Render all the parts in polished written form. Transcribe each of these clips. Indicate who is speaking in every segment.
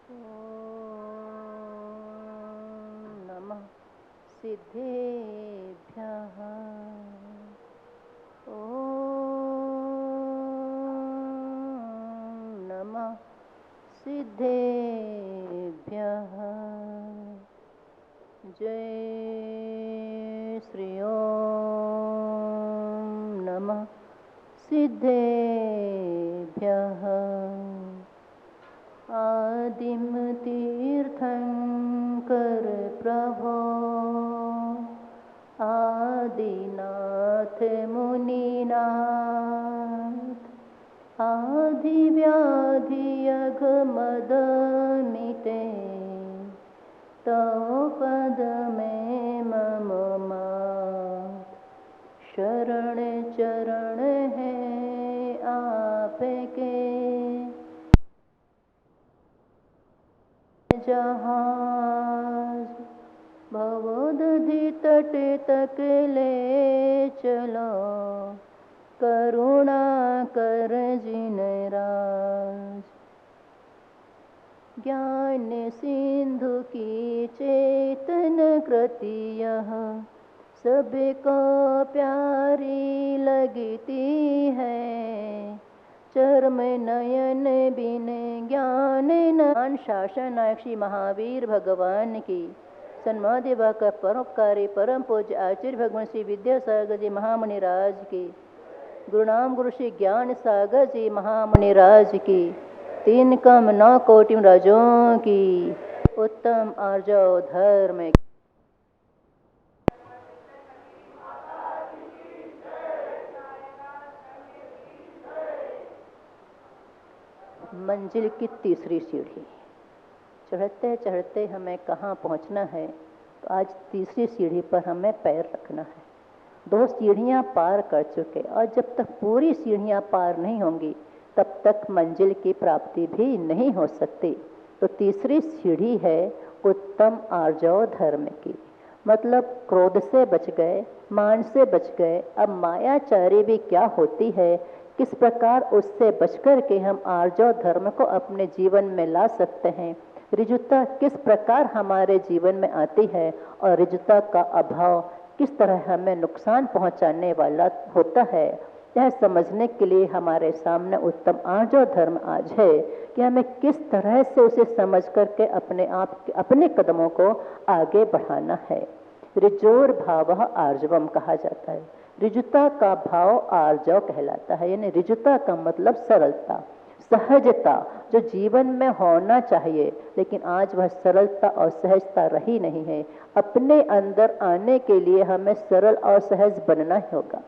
Speaker 1: ॐ नमः सिद्धेभ्यः। ॐ नमः सिद्धेभ्यः। जय श्री ॐ नमः सिद्धेभ्यः। आदिम तीर्थंकर प्रभो आदिनाथ मुनिनाथ आदि व्याधि अघमद मिटे तो पद में मम मात। शरण चरण है आपके जहाज भवदधि तट तक ले चलो करुणा कर जिन राज। ज्ञान सिंधु की चेतन कृति यह सबको प्यारी लगती है। चर्म नयन बिन ज्ञान न। शासन नायक श्री महावीर भगवान की सन्मादेवा का परोपकारी परम पूज्य आचार्य भगवान श्री विद्यासागर जी महामुनि राज की, गुरुनाम गुरु श्री ज्ञान सागर जी महामुनि राज की, 3 कम 9 कोटि राजों की, उत्तम आर्जो धर्म मंजिल की तीसरी सीढ़ी। चढ़ते चढ़ते हमें कहाँ पहुँचना है, तो आज तीसरी सीढ़ी पर हमें पैर रखना है। 2 सीढ़ियाँ पार कर चुके और जब तक पूरी सीढ़ियाँ पार नहीं होंगी तब तक मंजिल की प्राप्ति भी नहीं हो सकती। तो तीसरी सीढ़ी है उत्तम आर्जव धर्म की। मतलब क्रोध से बच गए, मान से बच गए, अब मायाचारी भी क्या होती है, किस प्रकार उससे बचकर के हम आर्जव धर्म को अपने जीवन में ला सकते हैं। ऋजुता किस प्रकार हमारे जीवन में आती है और ऋजुता का अभाव किस तरह हमें नुकसान पहुंचाने वाला होता है, यह समझने के लिए हमारे सामने उत्तम आर्जव धर्म आज है कि हमें किस तरह से उसे समझ करके अपने कदमों को आगे बढ़ाना है। ऋजोर भाव आर्जवम कहा जाता है। ऋजुता का भाव आर्जव कहलाता है। यानी ऋजुता का मतलब सरलता, सहजता, जो जीवन में होना चाहिए, लेकिन आज वह सरलता और सहजता रही नहीं है। अपने अंदर आने के लिए हमें सरल और सहज बनना होगा।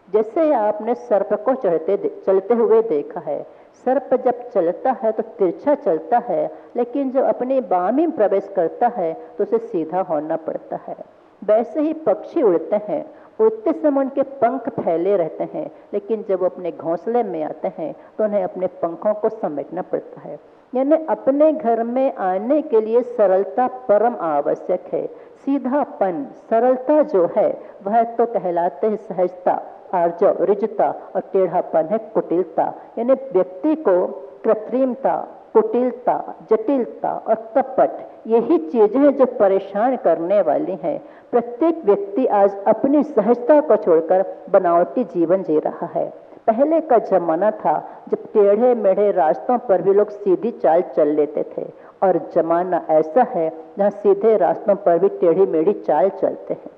Speaker 1: जैसे आपने सर्प को चलते हुए देखा है। सर्प जब चलता है तो तिरछा चलता है, लेकिन जब अपनी बाह में प्रवेश करता है तो उसे सीधा होना पड़ता है। वैसे ही पक्षी उड़ते हैं, उड़ते समय उनके पंख फैले रहते हैं, लेकिन जब वो अपने घोंसले में आते हैं तो उन्हें अपने पंखों को समेटना पड़ता है। यानी अपने घर में आने के लिए सरलता परम आवश्यक है। सीधापन, सरलता जो है वह तो कहलाते हैं सहजता, आर्जव, ऋजुता, और टेढ़ापन है कुटिलता। यानी व्यक्ति को कृत्रिमता, कुटिलता, जटिलता और कपट, यही चीजें हैं जो परेशान करने वाली हैं। प्रत्येक व्यक्ति आज अपनी सहजता को छोड़कर बनावटी जीवन जी रहा है। पहले का जमाना था जब टेढ़े मेढ़े रास्तों पर भी लोग सीधी चाल चल लेते थे, और जमाना ऐसा है जहाँ सीधे रास्तों पर भी टेढ़ी मेढ़ी चाल चलते हैं।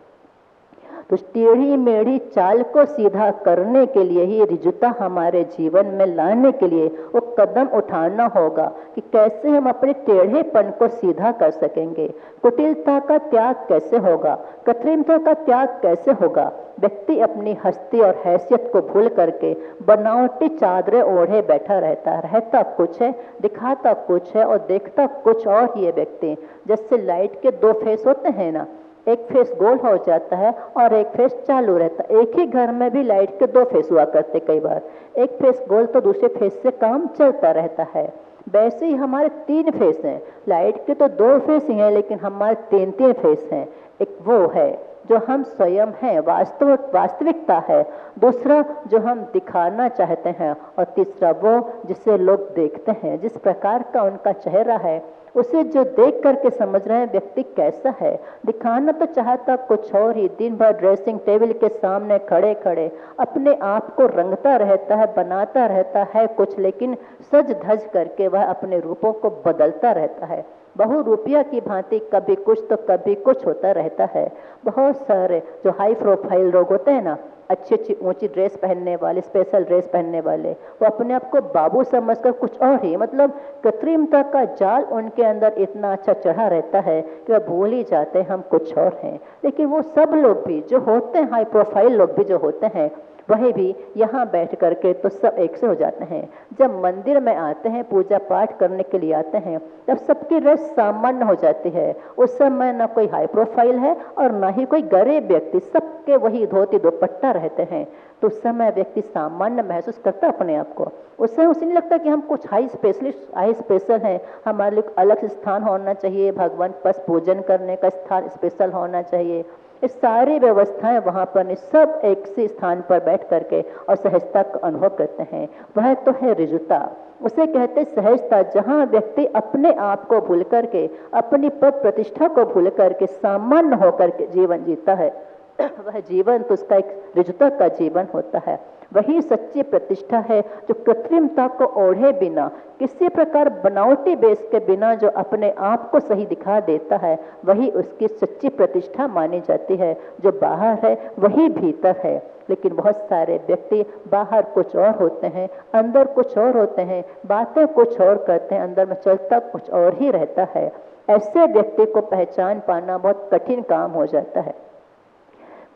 Speaker 1: तो टेढ़ी मेढ़ी चाल को सीधा करने के लिए ही ऋजुता हमारे जीवन में लाने के लिए वो कदम उठाना होगा कि कैसे हम अपने टेढ़ेपन को सीधा कर सकेंगे। कुटिलता का त्याग कैसे होगा, कृत्रिमता का त्याग कैसे होगा। व्यक्ति अपनी हस्ती और हैसियत को भूल करके बनावटी चादरें ओढ़े बैठा रहता कुछ है, दिखाता कुछ है और देखता कुछ और ही है व्यक्ति। जैसे लाइट के 2 फेस होते हैं ना, एक फेस गोल हो जाता है और एक फेस चालू रहता है। एक ही घर में भी लाइट के 2 फेस हुआ करते कई बार, एक फेस गोल तो दूसरे फेस से काम चलता रहता है। वैसे ही हमारे 3 फेस हैं। लाइट के तो 2 फेस ही हैं, लेकिन हमारे 3 फेस हैं। एक वो है जो हम स्वयं हैं, वास्तविकता है। दूसरा जो हम दिखाना चाहते हैं, और तीसरा वो जिसे लोग देखते हैं, जिस प्रकार का उनका चेहरा है, उसे जो देख करके समझ रहे हैं व्यक्ति कैसा है। दिखाना तो चाहता कुछ और ही, दिन भर ड्रेसिंग टेबल के सामने खड़े खड़े अपने आप को रंगता रहता है, बनाता रहता है कुछ, लेकिन सज धज करके वह अपने रूपों को बदलता रहता है। बहुरूपिया की भांति कभी कुछ तो कभी कुछ होता रहता है। बहुत सारे जो हाई प्रोफाइल लोग होते हैं ना, अच्छी अच्छी ऊंची ड्रेस पहनने वाले, स्पेशल ड्रेस पहनने वाले, वो अपने आप को बाबू समझकर कुछ और ही, मतलब कृत्रिमता का जाल उनके अंदर इतना अच्छा चढ़ा रहता है कि वह भूल ही जाते हैं हम कुछ और हैं। लेकिन वो सब लोग भी जो होते हैं, हाई प्रोफाइल लोग भी जो होते हैं, वही भी यहाँ बैठ करके तो सब एक से हो जाते हैं। जब मंदिर में आते हैं, पूजा पाठ करने के लिए आते हैं, तब सबकी ड्रेस सामान्य हो जाती है। उस समय ना कोई हाई प्रोफाइल है और ना ही कोई गरीब व्यक्ति, सबके वही धोती दुपट्टा रहते हैं। तो उस समय व्यक्ति सामान्य महसूस करता अपने आप को। उस समय उसे नहीं लगता कि हम कुछ हाई स्पेशल हैं, हमारे लिए अलग स्थान होना चाहिए, भगवान पास पूजन करने का स्थान स्पेशल होना चाहिए। इस सारी व्यवस्थाएं वहां पर सब एक से स्थान पर बैठ करके और सहजता का अनुभव करते हैं। वह तो है ऋजुता, उसे कहते सहजता, जहां व्यक्ति अपने आप को भूल करके, अपनी पद प्रतिष्ठा को भूल करके सामान्य होकर के जीवन जीता है। वह जीवन तो उसका एक ऋजुता का जीवन होता है। वही सच्ची प्रतिष्ठा है जो कृत्रिमता को ओढ़े बिना, किसी प्रकार बनावटी बेस के बिना जो अपने आप को सही दिखा देता है, वही उसकी सच्ची प्रतिष्ठा मानी जाती है। जो बाहर है वही भीतर है। लेकिन बहुत सारे व्यक्ति बाहर कुछ और होते हैं, अंदर कुछ और होते हैं, बातें कुछ और करते हैं, अंदर में चलता कुछ और ही रहता है। ऐसे व्यक्ति को पहचान पाना बहुत कठिन काम हो जाता है।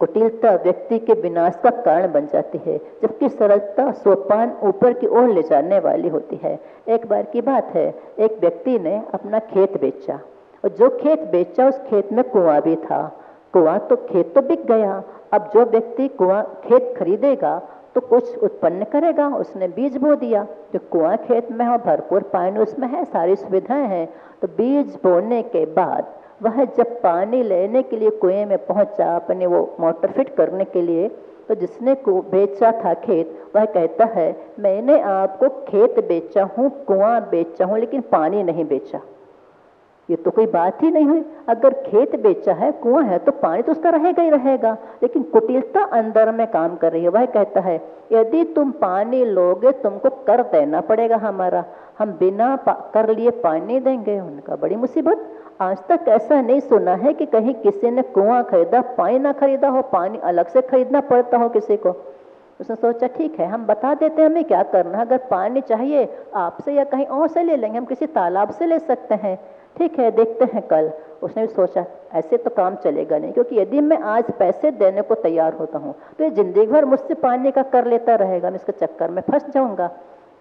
Speaker 1: कुटिलता व्यक्ति के विनाश का कारण बन जाती है, जबकि सरलता सोपान ऊपर की ओर ले जाने वाली होती है। एक बार की बात है, एक व्यक्ति ने अपना खेत बेचा, और जो खेत बेचा उस खेत में कुआं भी था। कुआं तो खेत तो बिक गया। अब जो व्यक्ति खेत खरीदेगा तो कुछ उत्पन्न करेगा। उसने बीज बो दिया, जो कुआं खेत में है, भरपूर पानी उसमें है, सारी सुविधाएं हैं। तो बीज बोने के बाद वह जब पानी लेने के लिए कुएं में पहुंचा, अपने वो मोटर फिट करने के लिए, तो जिसने को बेचा था खेत, वह कहता है मैंने आपको खेत बेचा हूँ, कुआं बेचा हूँ, लेकिन पानी नहीं बेचा। ये तो कोई बात ही नहीं हुई। अगर खेत बेचा है, कुआं है, तो पानी तो उसका रहेगा ही रहेगा। लेकिन कुटिलता अंदर में काम कर रही है। वह कहता है यदि तुम पानी लोगे तुमको कर देना पड़ेगा हमारा, हम बिना कर लिए पानी देंगे। उनका बड़ी मुसीबत। आज तक ऐसा नहीं सुना है कि कहीं किसी ने कुआं खरीदा, पानी ना खरीदा हो, पानी अलग से खरीदना पड़ता हो किसी को। उसने सोचा ठीक है, हम बता देते हैं हमें क्या करना है। अगर पानी चाहिए आपसे या कहीं और से ले लेंगे, हम किसी तालाब से ले सकते हैं। ठीक है, देखते हैं कल। उसने भी सोचा ऐसे तो काम चलेगा नहीं, क्योंकि यदि मैं आज पैसे देने को तैयार होता हूँ तो ये जिंदगी भर मुझसे पानी का कर लेता रहेगा, मैं इसके चक्कर में फंस जाऊंगा।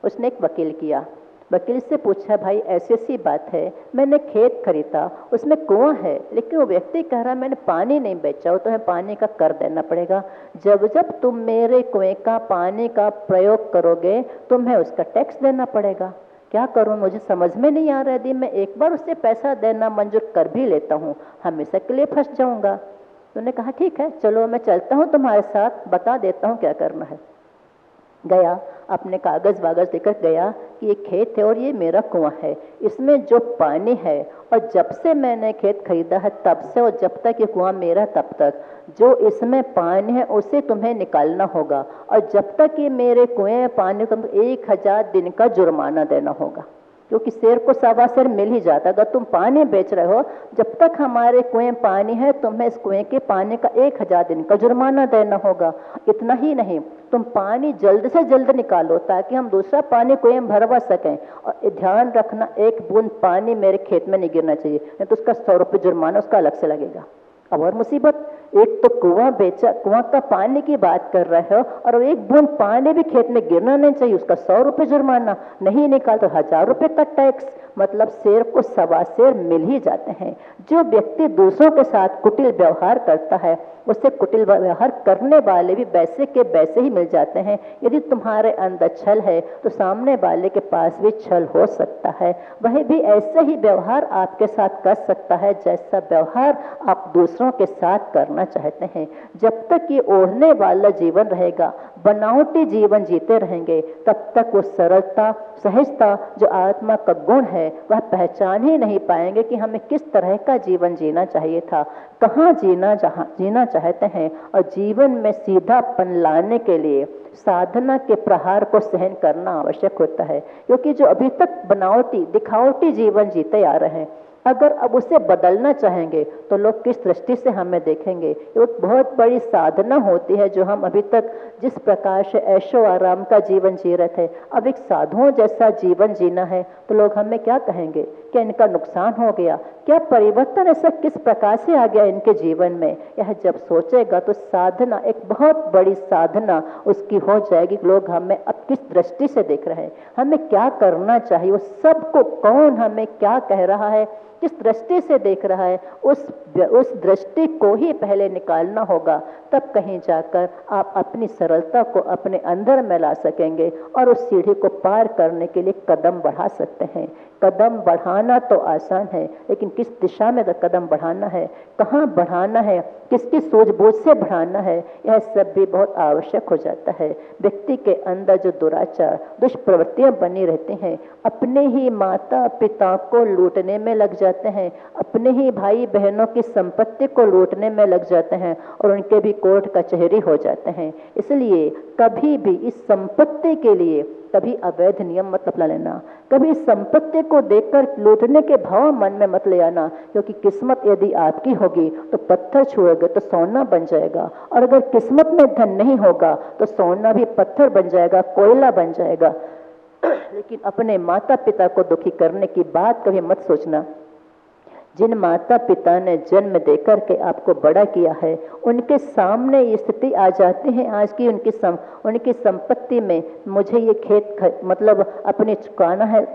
Speaker 1: उसने एक वकील किया, वकील से पूछा भाई ऐसी ऐसी बात है, मैंने खेत खरीदा, उसमें कुआं है, लेकिन वो व्यक्ति कह रहा मैंने पानी नहीं बेचा, तो है पानी का कर देना पड़ेगा। जब जब तुम मेरे कुएं का पानी का प्रयोग करोगे तुम्हें उसका टैक्स देना पड़ेगा। क्या करूं, मुझे समझ में नहीं आ रहा। यदि मैं एक बार उससे पैसा देना मंजूर कर भी लेता हूं, हमेशा के लिए फंस जाऊंगा। तो उन्होंने कहा ठीक है, चलो मैं चलता हूं तुम्हारे साथ, बता देता हूं क्या करना है। गया, अपने कागज वागज लेकर गया कि ये खेत है और ये मेरा कुआं है, इसमें जो पानी है, और जब से मैंने खेत खरीदा है तब से, और जब तक ये कुआं मेरा तब तक जो इसमें पानी है उसे तुम्हें निकालना होगा, और जब तक ये मेरे कुएं में पानी, तुमको 1000 दिन का जुर्माना देना होगा। क्योंकि शेर को सवा शेर मिल ही जाता। अगर तुम पानी बेच रहे हो, जब तक हमारे कुएं पानी है तुम्हें इस कुएं के पानी का 1000 दिन का जुर्माना देना होगा। इतना ही नहीं, तुम पानी जल्द से जल्द निकालो ताकि हम दूसरा पानी कुएं में भरवा सकें, और ध्यान रखना एक बूंद पानी मेरे खेत में नहीं गिरना चाहिए, नहीं तो उसका 100 रुपये जुर्माना उसका अलग से लगेगा। अब और मुसीबत, एक तो कुआं बेचा, कुआं का पानी की बात कर रहे हो, और एक बूंद पानी भी खेत में गिरना नहीं चाहिए, उसका 100 रुपये जुर्माना, नहीं निकाल तो 1000 रुपये का टैक्स। मतलब शेर को सवा शेर मिल ही जाते हैं। जो व्यक्ति दूसरों के साथ कुटिल व्यवहार करता है उससे कुटिल व्यवहार करने वाले भी वैसे के वैसे ही मिल जाते हैं। यदि तुम्हारे अंदर छल है तो सामने वाले के पास भी छल हो सकता है, वह भी ऐसे ही व्यवहार आपके साथ कर सकता है जैसा व्यवहार आप दूसरों के साथ करना करना चाहते हैं। जब तक ये ओढ़ने वाला जीवन रहेगा, बनावटी जीवन जीते रहेंगे, तब तक वो सरलता, सहजता जो आत्मा का गुण है वह पहचान ही नहीं पाएंगे कि हमें किस तरह का जीवन जीना चाहिए था, कहाँ जीना चाहते हैं। और जीवन में सीधापन लाने के लिए साधना के प्रहार को सहन करना आवश्यक होता है, क्योंकि जो अभी तक बनावटी दिखावटी जीवन जीते आ रहे हैं, अगर अब उसे बदलना चाहेंगे तो लोग किस दृष्टि से हमें देखेंगे। ये एक बहुत बड़ी साधना होती है जो हम अभी तक जिस प्रकार से ऐशो आराम का जीवन जी रहे थे, अब एक साधुओं जैसा जीवन जीना है तो लोग हमें क्या कहेंगे, क्या इनका नुकसान हो गया, क्या परिवर्तन ऐसा किस प्रकार से आ गया इनके जीवन में। यह जब सोचेगा तो साधना, एक बहुत बड़ी साधना उसकी हो जाएगी। लोग हमें अब किस दृष्टि से देख रहे हैं, हमें क्या करना चाहिए, वो सबको कौन हमें क्या कह रहा है, किस दृष्टि से देख रहा है, उस दृष्टि को ही पहले निकालना होगा। तब कहीं जाकर आप अपनी सरलता को अपने अंदर में ला सकेंगे और उस सीढ़ी को पार करने के लिए कदम बढ़ा सकते हैं। कदम बढ़ाना तो आसान है, लेकिन किस दिशा में कदम बढ़ाना है, कहाँ बढ़ाना है, किसकी सूझबूझ से बढ़ाना है, यह सब भी बहुत आवश्यक हो जाता है। व्यक्ति के अंदर जो दुराचार, दुष्प्रवृत्तियां बनी रहती हैं, अपने ही माता पिता को लूटने में लग जाते हैं, अपने ही भाई बहनों की संपत्ति को लूटने में लग जाते हैं और उनके भी कोर्ट कचहरी हो जाते हैं। इसलिए कभी भी इस संपत्ति के लिए कभी अवैध नियम मत अपना लेना, कभी संपत्ति को देखकर लूटने के भाव मन में मत ले आना, क्योंकि किस्मत यदि आपकी होगी तो पत्थर छुओगे तो सोना बन जाएगा, और अगर किस्मत में धन नहीं होगा तो सोना भी पत्थर बन जाएगा, कोयला बन जाएगा। लेकिन अपने माता पिता को दुखी करने की बात कभी मत सोचना। जिन माता पिता ने जन्म देकर के आपको बड़ा किया है, उनके सामने ये स्थिति आ जाती है आज की, उनकी संपत्ति में मुझे ये खेत मतलब अपने चुकाना है,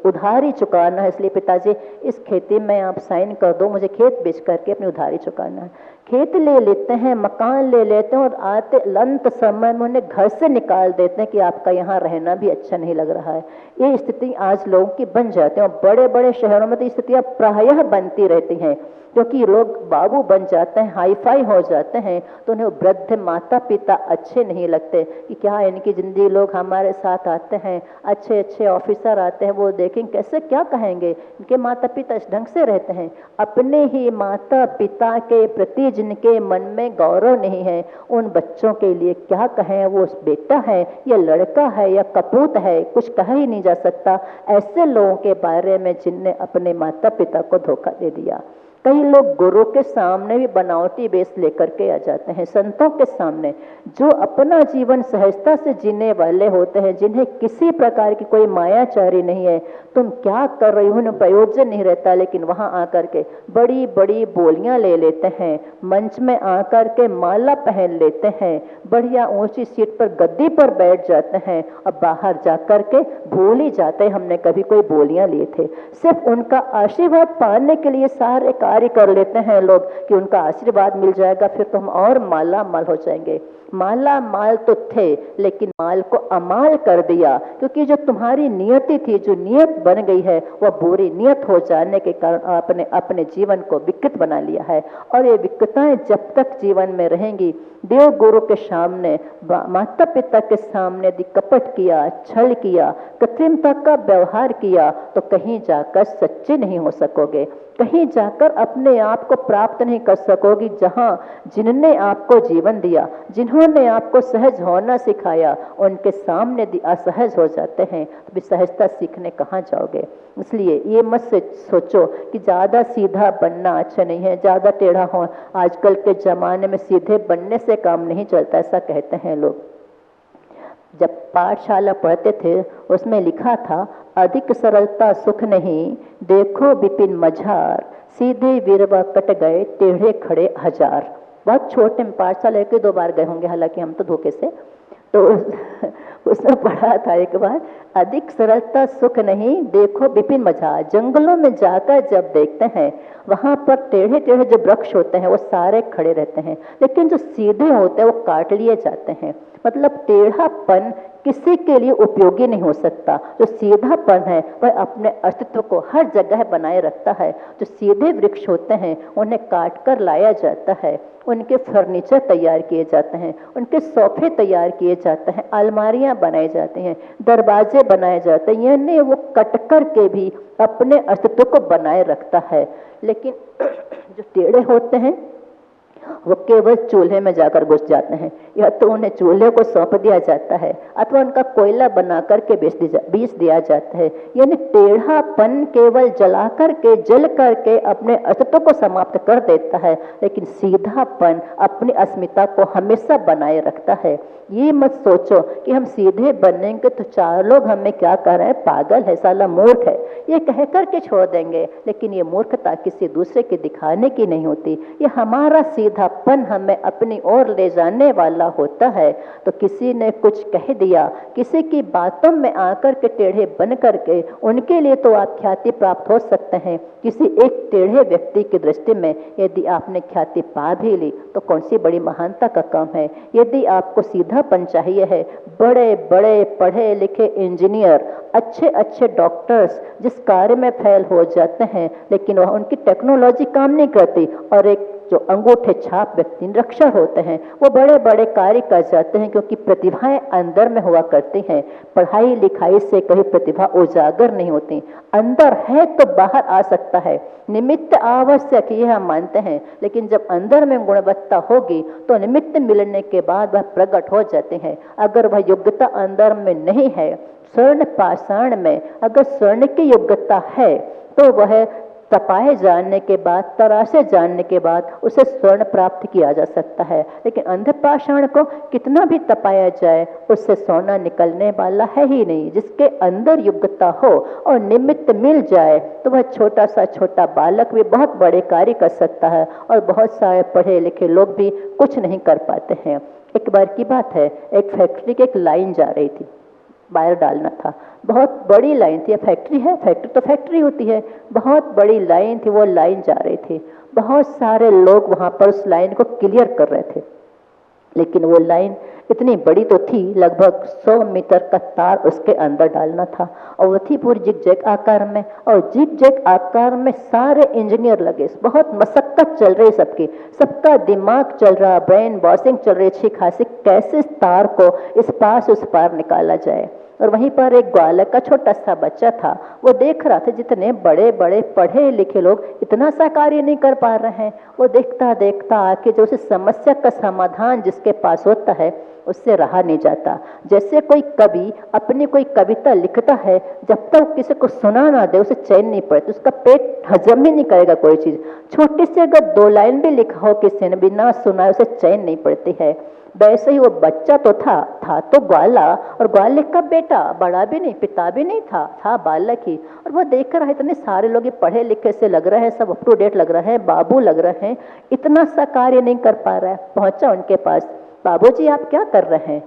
Speaker 1: उधारी चुकाना है, इसलिए पिताजी इस खेती में आप साइन कर दो, मुझे खेत बेच करके अपनी उधारी चुकाना है। खेत ले लेते हैं, मकान ले लेते हैं और आते लंत समय में उन्हें घर से निकाल देते हैं कि आपका यहाँ रहना भी अच्छा नहीं लग रहा है। ये स्थिति आज लोगों की बन जाती है और बड़े बड़े शहरों में तो स्थितियाँ प्रायः बनती रहती हैं, क्योंकि लोग बाबू बन जाते हैं, हाईफाई हो जाते हैं, तो उन्हें वृद्ध माता पिता अच्छे नहीं लगते कि क्या इनकी जिंदगी, लोग हमारे साथ आते हैं, अच्छे अच्छे ऑफिसर आते हैं, वो देखें कैसे, क्या कहेंगे, इनके माता पिता इस ढंग से रहते हैं। अपने ही माता पिता के प्रति जिनके मन में गौरव नहीं है, उन बच्चों के लिए क्या कहें, वो बेटा है या लड़का है या कपूत है, कुछ कहा ही नहीं जा सकता। ऐसे लोगों के बारे में जिनने अपने माता पिता को धोखा दे दिया। कई लोग गुरु के सामने भी बनावटी वेश लेकर के आ जाते हैं, संतों के सामने जो अपना जीवन सहजता से जीने वाले होते हैं, जिन्हें किसी प्रकार की कोई मायाचारी नहीं है, तुम क्या कर रही हो, प्रयोजन नहीं रहता, लेकिन वहां आकर के बड़ी बड़ी बोलियां ले लेते हैं, मंच में आकर के माला पहन लेते हैं, बढ़िया ऊंची सीट पर गद्दी पर बैठ जाते हैं और बाहर जाकर के भूल ही जाते हैं हमने कभी कोई बोलियां लिए थे। सिर्फ उनका आशीर्वाद पाने के लिए सारे कार्य कर लेते हैं लोग कि उनका आशीर्वाद मिल जाएगा, फिर तो हम और माला माल हो जाएंगे। माला माल तो थे, लेकिन माल को अमाल कर दिया, क्योंकि जो तुम्हारी नियति थी, जो नियत बन गई है, वह बुरी नियत हो जाने के कारण आपने अपने जीवन को विकृत बना लिया है। और ये विकृताएं जब तक जीवन में रहेंगी, देव गुरु के सामने, माता पिता के सामने यदि कपट किया, छल किया, कृत्रिमता का व्यवहार किया, तो कहीं जाकर सच्चे नहीं हो सकोगे, कहीं जाकर अपने आप को प्राप्त नहीं कर सकोगी। जहां जिनने आपको जीवन दिया, जिन्होंने आपको सहज होना सिखाया, उनके सामने यदि असहज हो जाते हैं तो भी सहजता सीखने कहाँ जाओगे। इसलिए ये मत सोचो कि ज्यादा सीधा बनना अच्छा नहीं है, ज्यादा टेढ़ा हो, आजकल के जमाने में सीधे बनने से काम नहीं चलता, ऐसा कहते हैं लोग। जब पाठशाला पढ़ते थे उसमें लिखा था, अधिक सरलता सुख नहीं, देखो विपिन मझार, सीधे वीरवा कट गए, टेढ़े खड़े हजार। बहुत छोटे में पाठशाला 1-2 बार गए होंगे, हालांकि हम तो धोखे से, तो उसमें पढ़ा था एक बार, अधिक सरलता सुख नहीं, देखो विपिन मझार। जंगलों में जाकर जब देखते हैं, वहां पर टेढ़े टेढ़े जो वृक्ष होते हैं वो सारे खड़े रहते हैं, लेकिन जो सीधे होते हैं वो काट लिए जाते हैं। मतलब टेढ़ापन किसी के लिए उपयोगी नहीं हो सकता। जो सीधापन है वह अपने अस्तित्व को हर जगह बनाए रखता है। जो सीधे वृक्ष होते हैं उन्हें काट कर लाया जाता है, उनके फर्नीचर तैयार किए जाते हैं, उनके सोफे तैयार किए जाते हैं, अलमारियां बनाई जाती हैं, दरवाजे बनाए जाते हैं, यानी वो कट कर के भी अपने अस्तित्व को बनाए रखता है। लेकिन जो टेढ़े होते हैं वो केवल चूल्हे में जाकर घुस जाते हैं, या तो उन्हें चूल्हे को सौंप दिया जाता है अथवा उनका कोयला बना करके बेच दिया जाता है। यानी टेढ़ापन केवल जला करके जल करके अपने अस्तित्व को समाप्त कर देता है, लेकिन सीधापन अपनी अस्मिता को हमेशा बनाए रखता है। ये मत सोचो कि हम सीधे बनेंगे तो चार लोग हमें क्या कह रहे हैं, पागल है, साला मूर्ख है, ये कह करके छोड़ देंगे। लेकिन ये मूर्खता किसी दूसरे के दिखाने की नहीं होती, ये हमारा सीधापन हमें अपनी ओर ले जाने वाला होता है। तो किसी ने कुछ कह दिया, किसी की बातों में आकर के टेढ़े बन करके उनके लिए तो आप ख्याति प्राप्त हो सकते हैं। किसी एक टेढ़े व्यक्ति की दृष्टि में यदि आपने ख्याति पा भी ली तो कौन सी बड़ी महानता का काम है। यदि आपको सीधापन चाहिए है, बड़े बड़े पढ़े लिखे इंजीनियर, अच्छे अच्छे डॉक्टर्स जिस कार्य में फेल हो जाते हैं लेकिन वह उनकी टेक्नोलॉजी काम नहीं करती, और एक जो अंगूठे छाप व्यक्ति निरक्षर होते हैं वो बड़े बड़े कार्य कर जाते हैं, क्योंकि प्रतिभाएं अंदर में हुआ करती हैं। पढ़ाई लिखाई से कभी प्रतिभा उजागर नहीं होती, अंदर है तो बाहर आ सकता है, निमित्त आवश्यक ये हम मानते हैं, लेकिन जब अंदर में गुणवत्ता होगी तो निमित्त मिलने के बाद वह प्रकट हो जाते हैं। अगर वह योग्यता अंदर में नहीं है, स्वर्ण पाषाण में अगर स्वर्ण की योग्यता है तो वह तपाए जानने के बाद, तराशे जानने के बाद उसे स्वर्ण प्राप्त किया जा सकता है। लेकिन अंध पाषाण को कितना भी तपाया जाए उससे सोना निकलने वाला है ही नहीं। जिसके अंदर योग्यता हो और निमित्त मिल जाए तो वह छोटा सा छोटा बालक भी बहुत बड़े कार्य कर सकता है, और बहुत सारे पढ़े लिखे लोग भी कुछ नहीं कर पाते हैं। एक बार की बात है, एक फैक्ट्री की एक लाइन जा रही थी, वायर डालना था, बहुत बड़ी लाइन थी। फैक्ट्री है, फैक्ट्री तो फैक्ट्री होती है, बहुत बड़ी लाइन थी, वो लाइन जा रही थी। बहुत सारे लोग वहां पर उस लाइन को क्लियर कर रहे थे, लेकिन वो लाइन इतनी बड़ी तो थी, लगभग 100 मीटर का तार उसके अंदर डालना था, और वो थी पूरी जिग-जैग आकार में, और जिग-जैग आकार में सारे इंजीनियर लगे, बहुत मशक्कत चल रही सबकी, सबका दिमाग चल रहा, ब्रेन वॉशिंग चल रही अच्छी खासी, कैसे इस तार को इस पार से उस पार निकाला जाए। और वहीं पर एक ग्वालक का छोटा सा बच्चा था, वो देख रहा था जितने बड़े बड़े पढ़े लिखे लोग इतना सा कार्य नहीं कर पा रहे हैं। वो देखता देखता आके जो उस समस्या का समाधान जिसके पास होता है उससे रहा नहीं जाता। जैसे कोई कवि अपनी कोई कविता लिखता है, जब तक किसी को सुना ना दे उसे चैन नहीं पड़ती, उसका पेट हजम ही नहीं करेगा कोई चीज। छोटी सी अगर 2 लाइन भी लिखा हो किसी ने, बिना सुनाए उसे चैन नहीं पड़ती है। वैसे ही वो बच्चा तो था तो ग्वाला, और ग्वालिक का बेटा, बड़ा भी नहीं पिता भी नहीं था बालक ही। और वो देख रहा है इतने सारे लोग पढ़े लिखे से लग रहे हैं, सब अप टू डेट लग रहे हैं, बाबू लग रहे हैं, इतना सा कार्य नहीं कर पा रहा है। पहुंचा उनके पास, बाबूजी आप क्या कर रहे हैं?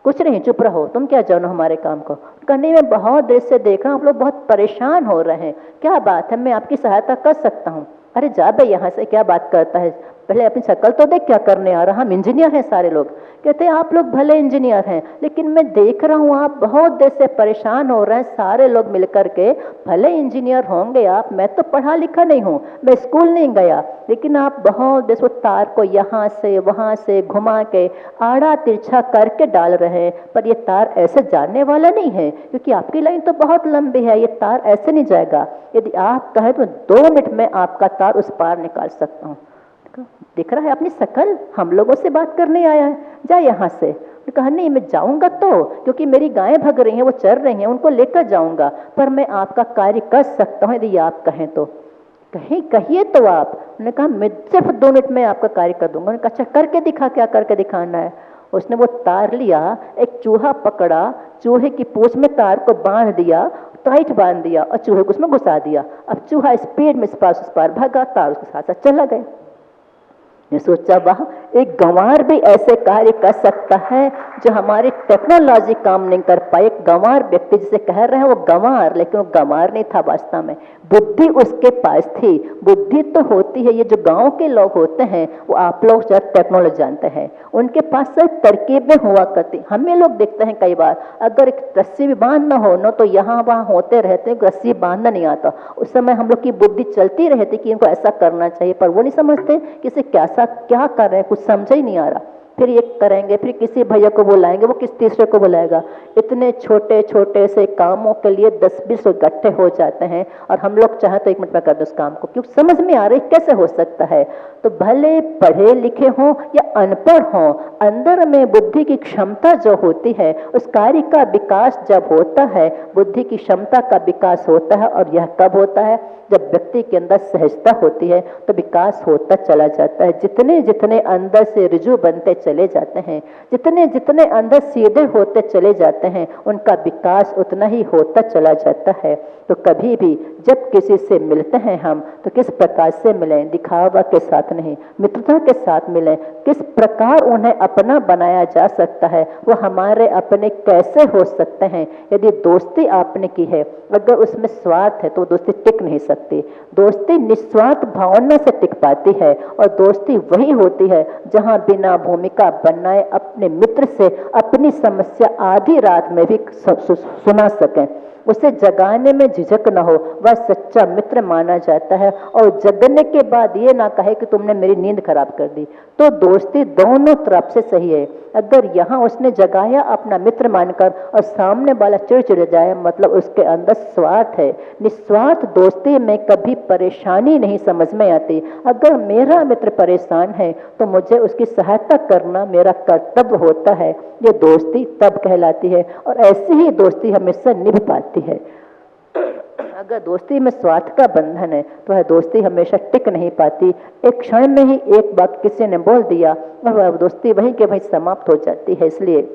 Speaker 1: कुछ नहीं, चुप रहो, तुम क्या जानो हमारे काम को। करने में बहुत देर से देख रहा हूँ, आप लोग बहुत परेशान हो रहे हैं, क्या बात है, मैं आपकी सहायता कर सकता हूँ। अरे जा बे यहाँ से, क्या बात करता है, पहले अपनी शक्ल तो देख, क्या करने आ रहा, हम इंजीनियर हैं सारे लोग। कहते हैं आप लोग भले इंजीनियर हैं, लेकिन मैं देख रहा हूँ आप बहुत देर से परेशान हो रहे हैं, सारे लोग मिलकर के। भले इंजीनियर होंगे आप, मैं तो पढ़ा लिखा नहीं हूँ, मैं स्कूल नहीं गया, लेकिन आप बहुत देर से तार को यहाँ से वहाँ से घुमा के आड़ा तिरछा करके डाल रहे हैं, पर ये तार ऐसे जाने वाला नहीं है, क्योंकि आपकी लाइन तो बहुत लंबी है, ये तार ऐसे नहीं जाएगा। यदि आप कहें तो 2 मिनट में आपका तार उस पार निकाल सकता हूँ। दिख रहा है अपनी शकल, हम लोगों से बात करने आया है, जा यहाँ से। कहा नहीं, मैं जाऊंगा तो, क्योंकि मेरी गायें भग रही हैं, वो चर रही हैं, उनको लेकर जाऊंगा, पर मैं आपका कार्य कर सकता हूँ यदि आप कहें तो। कहिए तो आप। उन्होंने कहा मैं सिर्फ 2 मिनट में आपका कार्य कर दूंगा। उन्होंने कहा अच्छा करके दिखा, क्या करके दिखाना है? उसने वो तार लिया, एक चूहा पकड़ा, चूहे की पूंछ में तार को बांध दिया, टाइट बांध दिया, और चूहे को उसमें घुसा दिया। अब चूहा स्पीड में इस पार उस पार भागा, तार उसके साथ साथ चला गया। ने सोचा वाह, एक गंवार भी ऐसे कार्य कर सकता है जो हमारी टेक्नोलॉजी काम नहीं कर पाई। एक गंवार व्यक्ति जिसे कह रहे हैं वो गंवार, लेकिन वो गंवार नहीं था वास्तव में, बुद्धि उसके पास थी। बुद्धि तो होती है, ये जो गांव के लोग होते हैं वो आप लोग शायद टेक्नोलॉजी जानते हैं, उनके पास सिर्फ तरकीबें हुआ करती। हमें लोग देखते हैं कई बार अगर एक रस्सी भी बांध ना हो ना तो यहाँ वहाँ होते रहते हैं, रस्सी बांधना नहीं आता। उस समय हम लोग की बुद्धि चलती रहती कि इनको ऐसा करना चाहिए, पर वो नहीं समझते कि इसे कैसा क्या कर रहे हैं, कुछ समझ ही नहीं आ रहा। फिर ये करेंगे, फिर किसी भैया को बुलाएंगे, वो किस तीसरे को बुलाएगा। इतने छोटे छोटे से कामों के लिए 10-20 इकट्ठे हो जाते हैं और हम लोग चाहे तो 1 मिनट में कर दो उस काम को, क्योंकि समझ में आ रही कैसे हो सकता है। तो भले पढ़े लिखे हों या अनपढ़ हों, अंदर में बुद्धि की क्षमता जो होती है, उस कार्य का विकास जब होता है, बुद्धि की क्षमता का विकास होता है। और यह कब होता है? जब व्यक्ति के अंदर सहजता होती है तो विकास होता चला जाता है। जितने जितने अंदर से ऋजु बनते चले जाते हैं, जितने जितने अंदर सीधे होते चले जाते हैं, उनका विकास उतना ही होता चला जाता है। तो कभी भी जब किसी से मिलते हैं हम तो किस प्रकार से मिलें? दिखावा के साथ नहीं, मित्रता के साथ मिलें। किस प्रकार उन्हें अपना बनाया जा सकता है, वो हमारे अपने कैसे हो सकते हैं। यदि दोस्ती आपने की है, अगर उसमें स्वार्थ है तो दोस्ती टिक नहीं सकती। दोस्ती निस्वार्थ भावना से टिक पाती है, और दोस्ती वही होती है जहां बिना भूमिका बनाए अपने मित्र से अपनी समस्या आधी रात में भी सुना सकें, उसे जगाने में झिझक न हो, वह सच्चा मित्र माना जाता है। और जगने के बाद ये ना कहे कि तुमने मेरी नींद खराब कर दी। तो दोस्ती दोनों तरफ से सही है। अगर यहाँ उसने जगाया अपना मित्र मानकर और सामने वाला चिड़चिड़ जाए, मतलब उसके अंदर स्वार्थ है। निस्वार्थ दोस्ती में कभी परेशानी नहीं समझ में आती। अगर मेरा मित्र परेशान है तो मुझे उसकी सहायता करना मेरा कर्तव्य होता है। ये दोस्ती तब कहलाती है, और ऐसी ही दोस्ती हमेशा निभ पाती है। अगर दोस्ती में स्वार्थ का बंधन है तो वह दोस्ती हमेशा टिक नहीं पाती। एक क्षण में ही एक बात किसी ने बोल दिया और वह दोस्ती वहीं के वहीं समाप्त हो जाती है। इसलिए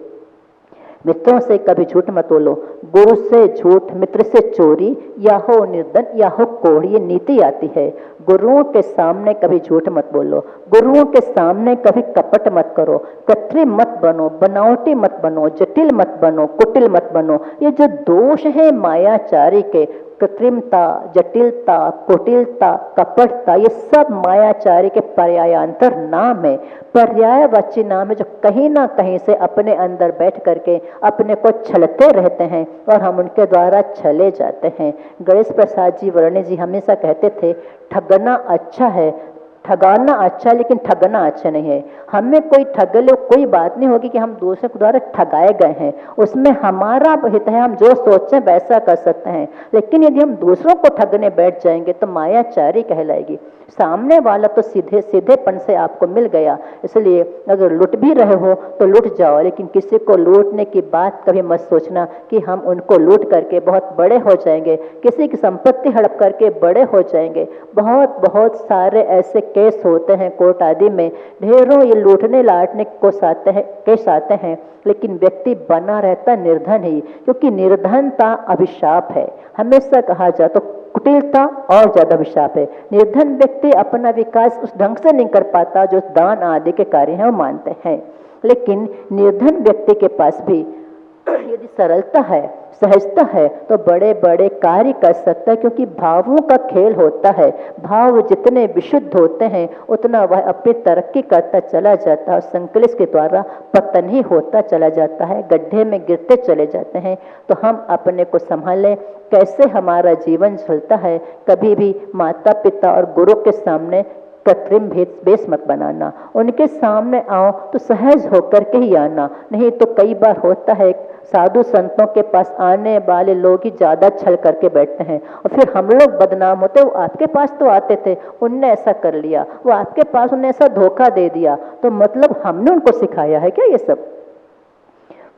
Speaker 1: मित्रों से कभी झूठ मत बोलो। गुरु से झूठ, मित्र से चोरी, या हो निर्धन या हो कोढ़, ये नीति आती है। गुरुओं के सामने कभी झूठ मत बोलो, गुरुओं के सामने कभी कपट मत करो, कृत्रिम मत बनो, बनावटी मत बनो, जटिल मत बनो, कुटिल मत बनो। ये जो दोष है मायाचारी के, कृत्रिमता, जटिलता, कुटिलता, कपटता, ये सब मायाचारी के पर्यायांतर नाम है, पर्यायवाची नाम है, जो कहीं ना कहीं से अपने अंदर बैठ करके अपने को छलते रहते हैं और हम उनके द्वारा छले जाते हैं। गणेश प्रसाद जी वर्णी जी हमेशा कहते थे, ठगना अच्छा है, ठगाना अच्छा, लेकिन ठगना अच्छा नहीं है। हमें कोई ठग ले, कोई बात नहीं होगी कि हम दूसरे के द्वारा ठगाए गए हैं, उसमें हमारा हित है, हम जो सोचें वैसा कर सकते हैं। लेकिन यदि हम दूसरों को ठगने बैठ जाएंगे तो मायाचारी कहलाएगी। सामने वाला तो सीधे सीधेपन से आपको मिल गया, इसलिए अगर लुट भी रहे हो तो लुट जाओ, लेकिन किसी को लूटने की बात कभी मत सोचना कि हम उनको लूट करके बहुत बड़े हो जाएंगे, किसी की संपत्ति हड़प करके बड़े हो जाएंगे। बहुत बहुत सारे ऐसे केस होते हैं कोर्ट आदि में, ढेरों ये लूटने लाटने को केस आते हैं, लेकिन व्यक्ति बना रहता निर्धन ही, क्योंकि निर्धनता अभिशाप है। हमेशा कहा जाए तो कुटिलता और ज्यादा अभिशाप है। निर्धन व्यक्ति अपना विकास उस ढंग से नहीं कर पाता जो दान आदि के कार्य हैं वो मानते हैं। लेकिन निर्धन व्यक्ति के पास भी यदि सरलता है, सहजता है, तो बड़े बड़े कार्य कर सकता है, क्योंकि भावों का खेल होता है। भाव जितने विशुद्ध होते हैं उतना वह अपनी तरक्की करता चला जाता है, संकलित के द्वारा पतन ही होता चला जाता है, गड्ढे में गिरते चले जाते हैं। तो हम अपने को संभालें, कैसे हमारा जीवन चलता है। कभी भी माता पिता और गुरु के सामने कृत्रिम भेष मत बनाना, उनके सामने आओ तो सहज होकर के ही आना। नहीं तो कई बार होता है साधु संतों के पास आने वाले लोग ही ज्यादा छल करके बैठते हैं और फिर हम लोग बदनाम होते। वो आपके पास तो आते थे, उनने ऐसा कर लिया, वो आपके पास उन्हें ऐसा धोखा दे दिया, तो मतलब हमने उनको सिखाया है क्या ये सब?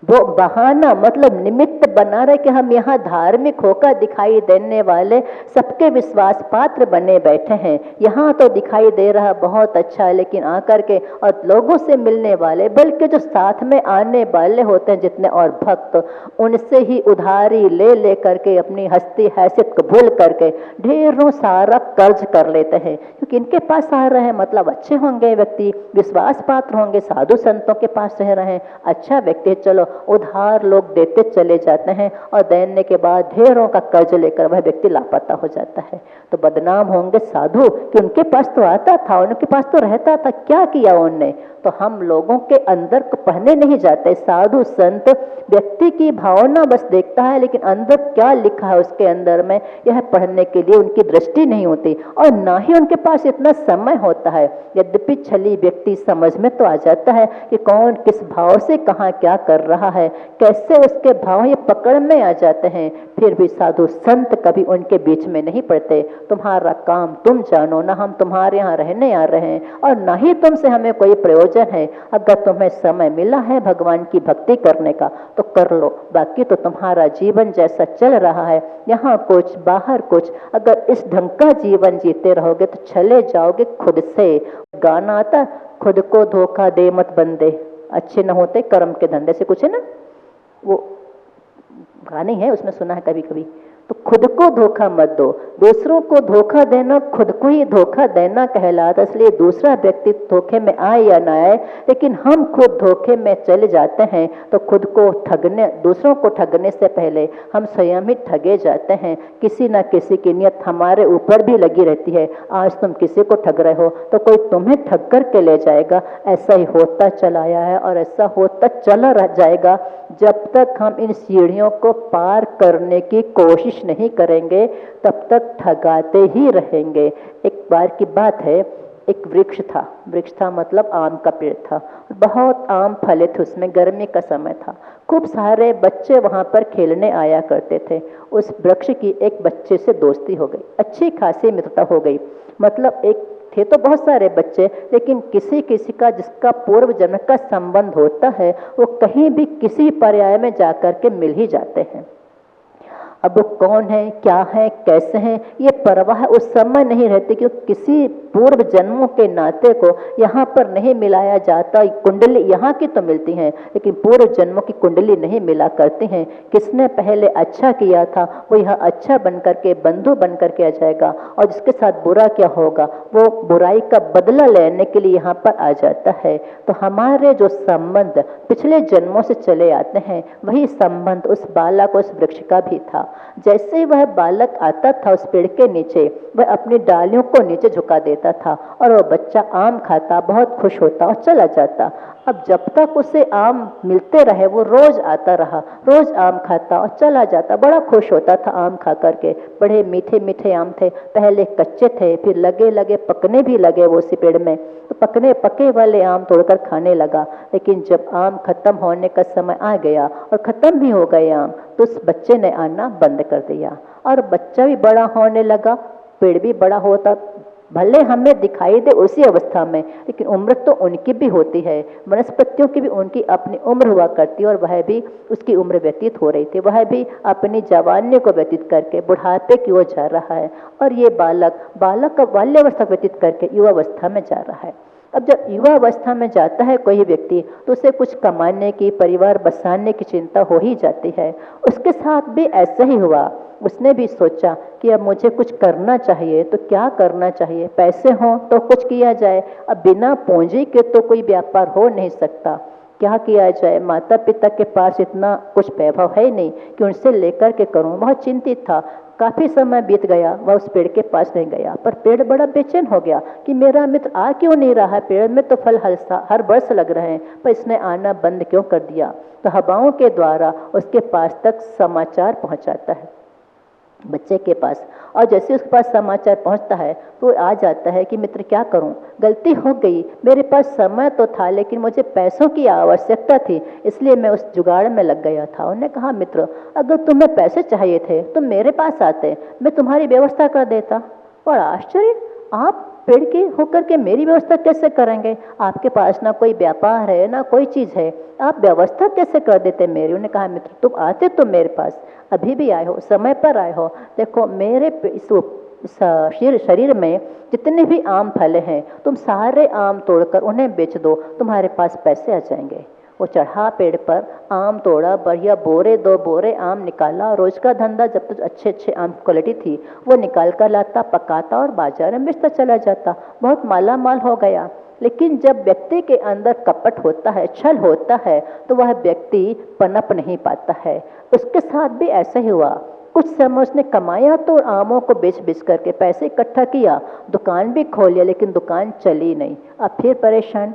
Speaker 1: वो बहाना मतलब निमित्त बना रहे कि हम यहाँ धार्मिक होकर दिखाई देने वाले सबके विश्वास पात्र बने बैठे हैं। यहाँ तो दिखाई दे रहा बहुत अच्छा है, लेकिन आकर के और लोगों से मिलने वाले, बल्कि जो साथ में आने वाले होते हैं जितने और भक्त, उनसे ही उधारी ले ले करके अपनी हस्ती हैसियत को भूल करके ढेरों सारा कर्ज कर लेते हैं। क्योंकि इनके पास आ रहे हैं मतलब अच्छे होंगे, व्यक्ति विश्वास पात्र होंगे, साधु संतों के पास रह रहे हैं, अच्छा व्यक्ति, चलो उधार लोग देते चले जाते हैं और देने के बाद ढेरों का कर्ज लेकर वह व्यक्ति लापता हो जाता है। तो बदनाम होंगे साधु कि उनके पास तो आता था, उनके पास तो रहता था, क्या किया उनने। तो हम लोगों के अंदर को पढ़ने नहीं जाते। साधु संत व्यक्ति की भावना बस देखता है, लेकिन अंदर क्या लिखा है उसके अंदर में यह पढ़ने के लिए उनकी दृष्टि नहीं होती और ना ही उनके पास इतना समय होता है। यद्यपि छली व्यक्ति समझ में तो आ जाता है कि कौन किस भाव से कहाँ क्या कर रहा है, कैसे उसके भाव ये पकड़ में आ जाते हैं, फिर भी साधु संत कभी उनके बीच में नहीं पड़ते। तुम्हारा काम तुम जानो, ना हम तुम्हारे यहाँ रहने आ रहे हैं और ना ही तुमसे हमें कोई प्रयोजन है। अगर तुम्हें समय मिला है भगवान की भक्ति करने का तो कर लो, बाकी तो तुम्हारा जीवन जैसा चल रहा है, यहाँ कुछ बाहर कुछ, अगर इस ढंग का जीवन जीते रहोगे तो चले जाओगे खुद से। गाना आता, खुद को धोखा दे मत बंदे, अच्छे न होते कर्म के धंधे से, कुछ है ना, वो गाने हैं उसमें सुना है कभी कभी। तो खुद को धोखा मत दो, दूसरों को धोखा देना खुद को ही धोखा देना कहलाता। इसलिए दूसरा व्यक्ति धोखे में आए या ना आए, लेकिन हम खुद धोखे में चले जाते हैं तो खुद को ठगने, दूसरों को ठगने से पहले हम स्वयं ही ठगे जाते हैं। किसी ना किसी की नियत हमारे ऊपर भी लगी रहती है। आज तुम किसी को ठग रहे हो तो कोई तुम्हें ठग करके ले जाएगा। ऐसा ही होता चला आया है और ऐसा होता चला रह जाएगा जब तक हम इन सीढ़ियों को पार करने की कोशिश नहीं करेंगे, तब तक ठगाते ही रहेंगे। एक बार की बात है, एक वृक्ष था मतलब आम का पेड़ था, बहुत आम फले थे उसमें, गर्मी का समय था, खूब सारे बच्चे वहां पर खेलने आया करते थे। उस वृक्ष की एक बच्चे से दोस्ती हो गई, अच्छी खासी मित्रता हो गई। मतलब एक थे तो बहुत सारे बच्चे, लेकिन किसी किसी का जिसका पूर्व जन्म का संबंध होता है वो कहीं भी किसी पर्याय में जाकर के मिल ही जाते हैं। अब वो कौन है, क्या है, कैसे हैं, ये परवाह उस समय नहीं रहती, क्योंकि किसी पूर्व जन्मों के नाते को यहाँ पर नहीं मिलाया जाता। कुंडली यहाँ की तो मिलती हैं, लेकिन पूर्व जन्मों की कुंडली नहीं मिला करती हैं। किसने पहले अच्छा किया था वो यहाँ अच्छा बन करके बंधु बन करके आ जाएगा, और जिसके साथ बुरा क्या होगा वो बुराई का बदला लेने के लिए यहाँ पर आ जाता है। तो हमारे जो संबंध पिछले जन्मों से चले आते हैं, वही संबंध उस बालक, उस वृक्ष का भी था। जैसे ही वह बालक आता था उस पेड़ के नीचे, वह अपनी डालियों को नीचे झुका देता था और वह बच्चा आम खाता, बहुत खुश होता और चला जाता। अब जब तक उसे आम मिलते रहे वो रोज आता रहा, रोज आम खाता और चला जाता, बड़ा खुश होता था आम खा करके। बड़े मीठे मीठे आम थे, पहले कच्चे थे, फिर लगे लगे पकने भी लगे वो उसी पेड़ में, तो पकने पके वाले आम तोड़कर खाने लगा। लेकिन जब आम खत्म होने का समय आ गया और खत्म भी हो गए आम, तो उस बच्चे ने आना बंद कर दिया और बच्चा भी बड़ा होने लगा, पेड़ भी बड़ा होता। भले हमें दिखाई दे उसी अवस्था में, लेकिन उम्र तो उनकी भी होती है, वनस्पतियों की भी उनकी अपनी उम्र हुआ करती है, और वह भी उसकी उम्र व्यतीत हो रही थी। वह भी अपनी जवानी को व्यतीत करके बुढ़ापे की ओर जा रहा है, और ये बालक का बाल्यावस्था व्यतीत करके युवावस्था में जा रहा है। अब जब युवा अवस्था में जाता है कोई व्यक्ति, तो उसे कुछ कमाने की, परिवार बसाने की चिंता हो ही जाती है। उसके साथ भी ऐसा ही हुआ। उसने भी सोचा कि अब मुझे कुछ करना चाहिए, तो क्या करना चाहिए, पैसे हों तो कुछ किया जाए, अब बिना पूंजी के तो कोई व्यापार हो नहीं सकता, क्या किया जाए। माता पिता के पास इतना कुछ वैभव है नहीं कि उनसे लेकर के करूं। बहुत चिंतित था। काफी समय बीत गया, वह उस पेड़ के पास नहीं गया, पर पेड़ बड़ा बेचैन हो गया कि मेरा मित्र आ क्यों नहीं रहा है, पेड़ में तो फल हर वर्ष लग रहे हैं, पर इसने आना बंद क्यों कर दिया। तो हवाओं के द्वारा उसके पास तक समाचार पहुंचाता है बच्चे के पास, और जैसे उसके पास समाचार पहुंचता है तो आ जाता है कि मित्र क्या करूं, गलती हो गई, मेरे पास समय तो था लेकिन मुझे पैसों की आवश्यकता थी, इसलिए मैं उस जुगाड़ में लग गया था। उन्होंने कहा मित्र, अगर तुम्हें पैसे चाहिए थे तो मेरे पास आते, मैं तुम्हारी व्यवस्था कर देता। बड़ा आश्चर्य, आप पेड़ के होकर के मेरी व्यवस्था कैसे करेंगे? आपके पास ना कोई व्यापार है ना कोई चीज़ है, आप व्यवस्था कैसे कर देते मेरी? उन्होंने कहा मित्र तुम आते तो मेरे पास, अभी भी आए हो, समय पर आए हो। देखो मेरे शरीर में जितने भी आम फल हैं तुम सारे आम तोड़कर उन्हें बेच दो, तुम्हारे पास पैसे आ जाएंगे। वो चढ़ा पेड़ पर, आम तोड़ा, बढ़िया बोरे 2 बोरे आम निकाला। रोज का धंधा, जब तक अच्छे अच्छे आम क्वालिटी थी वो निकाल कर लाता, पकाता और बाजार में बेचता चला जाता। बहुत माला माल हो गया। लेकिन जब व्यक्ति के अंदर कपट होता है, छल होता है, तो वह व्यक्ति पनप नहीं पाता है। उसके साथ भी ऐसा ही हुआ। कुछ समय उसने कमाया तो आमों को बेच बेच करके पैसे इकट्ठा किया, दुकान भी खोल लिया, लेकिन दुकान चली नहीं। अब फिर परेशान।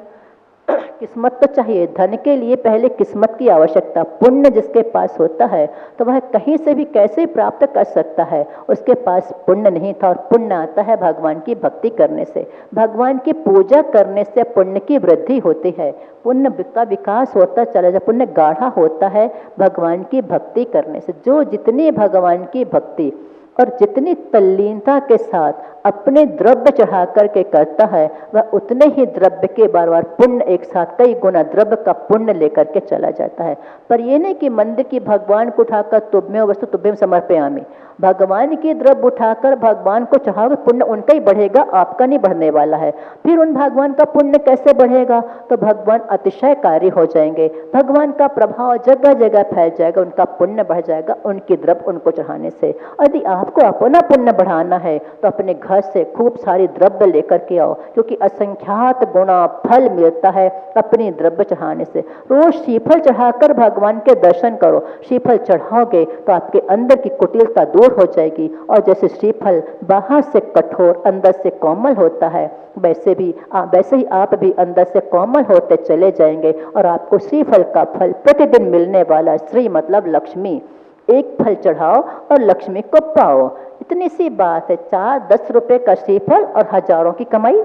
Speaker 1: किस्मत तो चाहिए, धन के लिए पहले किस्मत की आवश्यकता। पुण्य जिसके पास होता है तो वह कहीं से भी कैसे प्राप्त कर सकता है। उसके पास पुण्य नहीं था, और पुण्य आता है भगवान की भक्ति करने से, भगवान की पूजा करने से पुण्य की वृद्धि होती है, पुण्य का विकास होता चला जाता, पुण्य गाढ़ा होता है भगवान की भक्ति करने से। जो जितनी भगवान की भक्ति और जितनी तल्लीनता के साथ अपने द्रव्य चढ़ा करके करता है, वह उतने ही द्रव्य के बार बार पुण्य एक साथ कई गुना द्रव्य का पुण्य लेकर के चला जाता है। पर यह नहीं कि मंदिर की भगवान को उठाकर तुभ्य वस्तु तुभ्यम समर्पयामि, भगवान की द्रव्य उठाकर भगवान को चढ़ाओगे, पुण्य उनका ही बढ़ेगा, आपका नहीं बढ़ने वाला है। फिर उन भगवान का पुण्य कैसे बढ़ेगा? तो भगवान अतिशयकारी हो जाएंगे, भगवान का प्रभाव जगह जगह फैल जाएगा, उनका पुण्य बढ़ जाएगा उनकी द्रव्य उनको चढ़ाने से। यदि आपको अपना पुण्य बढ़ाना है तो अपने घर से खूब सारी द्रव्य लेकर के आओ, क्योंकि असंख्यात गुना फल मिलता है अपनी द्रव्य चढ़ाने से। रोज श्रीफल चढ़ाकर भगवान के दर्शन करो। श्रीफल चढ़ाओगे तो आपके अंदर की कुटिलता दूर हो जाएगी, और जैसे श्रीफल बाहर से कठोर अंदर से कोमल होता है, वैसे ही आप भी अंदर से कोमल होते चले जाएंगे, और आपको श्रीफल का फल प्रतिदिन मिलने वाला। श्री मतलब लक्ष्मी, एक फल चढ़ाओ और लक्ष्मी को पाओ। इतनी सी बात है, 4-10 रुपए का श्रीफल और हजारों की कमाई।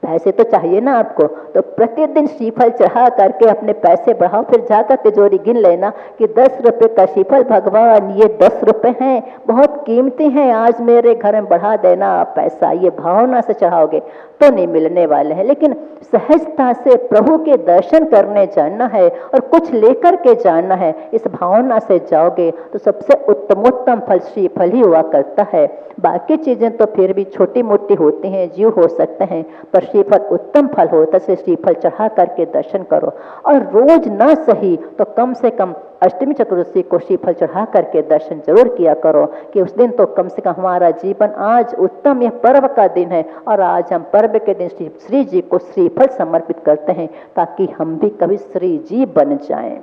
Speaker 1: पैसे तो चाहिए ना आपको, तो प्रतिदिन श्रीफल चढ़ा करके अपने पैसे बढ़ाओ। फिर जाकर तिजोरी गिन लेना कि 10 रुपए का श्रीफल, भगवान ये 10 रुपए हैं, बहुत कीमती हैं, आज मेरे घर में बढ़ा देना आप पैसा। ये भावना से चढ़ाओगे तो नहीं मिलने वाले हैं। लेकिन सहजता से प्रभु के दर्शन करने जाना है और कुछ लेकर के जाना है, इस भावना से जाओगे तो सबसे उत्तमोत्तम फल श्रीफल ही हुआ करता है। बाकी चीजें तो फिर भी छोटी मोटी होती हैं, जीव हो सकते हैं, पर श्रीफल उत्तम फल होता है। श्रीफल चढ़ा करके दर्शन करो, और रोज ना सही तो कम से कम अष्टमी चतुर्दशी को श्रीफल चढ़ा करके दर्शन जरूर किया करो, कि उस दिन तो कम से कम हमारा जीवन, आज उत्तम यह पर्व का दिन है और आज हम पर्व के दिन श्री जी को श्रीफल समर्पित करते हैं, ताकि हम भी कभी श्री जी बन जाएं।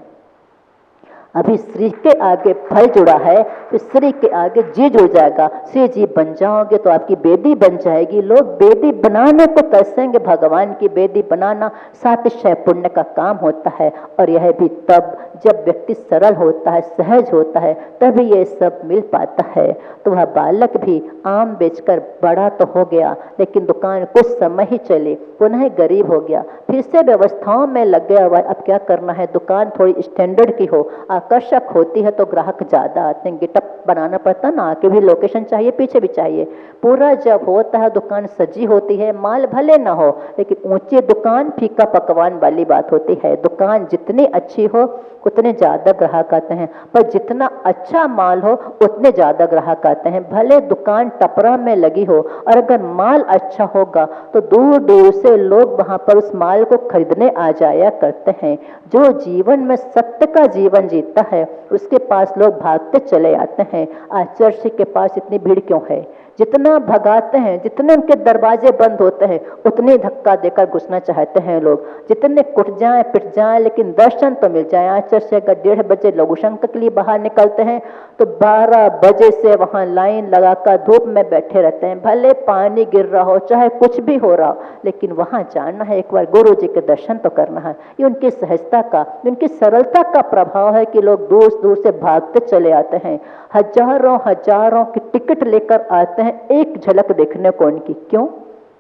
Speaker 1: अभी श्री के आगे फल जुड़ा है, तो श्री के आगे जी जुड़ जाएगा। श्री जी बन जाओगे तो आपकी बेदी बन जाएगी। लोग बेदी बनाने को तरसेंगे, भगवान की बेदी बनाना सातिशय पुण्य का काम होता है, और यह भी तब जब व्यक्ति सरल होता है, सहज होता है, तभी ये सब मिल पाता है। तो वह बालक भी आम बेचकर बड़ा तो हो गया, लेकिन दुकान कुछ समय ही चली, पुनः गरीब हो गया, फिर से व्यवस्थाओं में लग गया। वह अब क्या करना है, दुकान थोड़ी स्टैंडर्ड की हो, आकर्षक होती है तो ग्राहक ज्यादा आते हैं। गेटअप बनाना पड़ता ना, आगे भी लोकेशन चाहिए, पीछे भी चाहिए। पूरा जब होता है, दुकान सजी होती है, माल भले ना हो, लेकिन ऊंची दुकान फीका पकवान वाली बात होती है। दुकान जितनी अच्छी हो उतने ज्यादा ग्राहक आते हैं, पर जितना अच्छा माल हो उतने ज्यादा ग्राहक आते हैं। भले दुकान टपरा में लगी हो, और अगर माल अच्छा होगा तो दूर दूर से लोग वहां पर उस माल को खरीदने आ जाया करते हैं। जो जीवन में सत्य का जीवन जीता है उसके पास लोग भागते चले आते हैं। आज चर्च के पास इतनी भीड़ क्यों है? जितना भगाते हैं, जितने उनके दरवाजे बंद होते हैं, उतने धक्का देकर घुसना चाहते हैं लोग। जितने कुट जाएं पिट जाएं, लेकिन दर्शन तो मिल जाए। आज चर्च से अगर 1:30 बजे लघु शंकर के लिए बाहर निकलते हैं तो 12 बजे से वहां लाइन लगाकर धूप में बैठे रहते हैं। भले पानी गिर रहा हो, चाहे कुछ भी हो रहा हो, लेकिन वहां जाना है, एक बार गुरु जी के दर्शन तो करना है। ये उनकी सहजता का, उनकी सरलता का प्रभाव है कि लोग दूर दूर से भागते चले आते हैं। हजारों हजारों की टिकट लेकर आते हैं एक झलक देखने को उनकी। क्यों?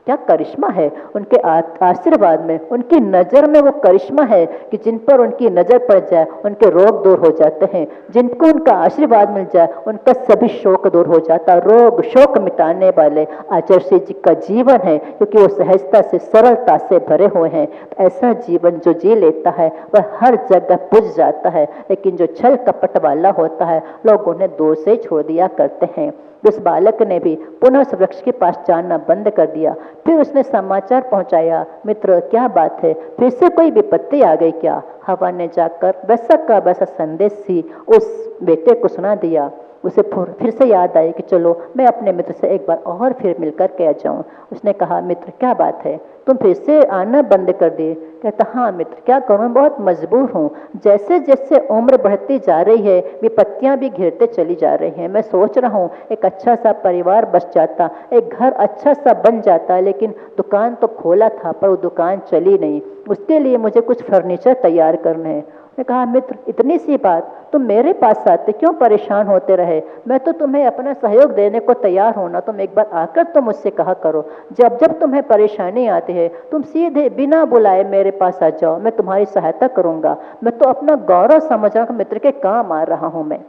Speaker 1: क्या करिश्मा है उनके आशीर्वाद में, उनकी नज़र में वो करिश्मा है कि जिन पर उनकी नज़र पड़ जाए उनके रोग दूर हो जाते हैं, जिनको उनका आशीर्वाद मिल जाए उनका सभी शोक दूर हो जाता। रोग शोक मिटाने वाले आचार्य श्री जी का जीवन है, क्योंकि वो सहजता से सरलता से भरे हुए हैं। तो ऐसा जीवन जो जी लेता है वह हर जगह पुज जाता है, लेकिन जो छल कपट वाला होता है लोग उन्हें दूर से छोड़ दिया करते हैं। उस बालक ने भी पुनः उस वृक्ष के पास जाना बंद कर दिया। फिर उसने समाचार पहुंचाया, मित्र क्या बात है, फिर से कोई विपत्ति आ गई क्या? हवा ने जाकर वैसा का वैसा संदेश ही उस बेटे को सुना दिया। उसे फिर से याद आई कि चलो मैं अपने मित्र से एक बार और फिर मिलकर के आ जाऊं। उसने कहा, मित्र क्या बात है, तुम फिर से आना बंद कर दिए? कहता, हाँ मित्र क्या करूं, बहुत मजबूर हूं। जैसे जैसे उम्र बढ़ती जा रही है विपत्तियां भी घिरते चली जा रही हैं। मैं सोच रहा हूं एक अच्छा सा परिवार बस जाता, एक घर अच्छा सा बन जाता, लेकिन दुकान तो खोला था पर वो दुकान चली नहीं। उसके लिए मुझे कुछ फर्नीचर तैयार करने हैं। मैं कहा, मित्र इतनी सी बात, तुम मेरे पास आते, क्यों परेशान होते रहे? मैं तो तुम्हें अपना सहयोग देने को तैयार हूं ना। तुम एक बार आकर तो मुझसे कहा करो, जब जब तुम्हें परेशानी आती है तुम सीधे बिना बुलाए मेरे पास आ जाओ, मैं तुम्हारी सहायता करूंगा। मैं तो अपना गौरव समझ रहा हूं, मित्र के काम आ रहा हूं मैं।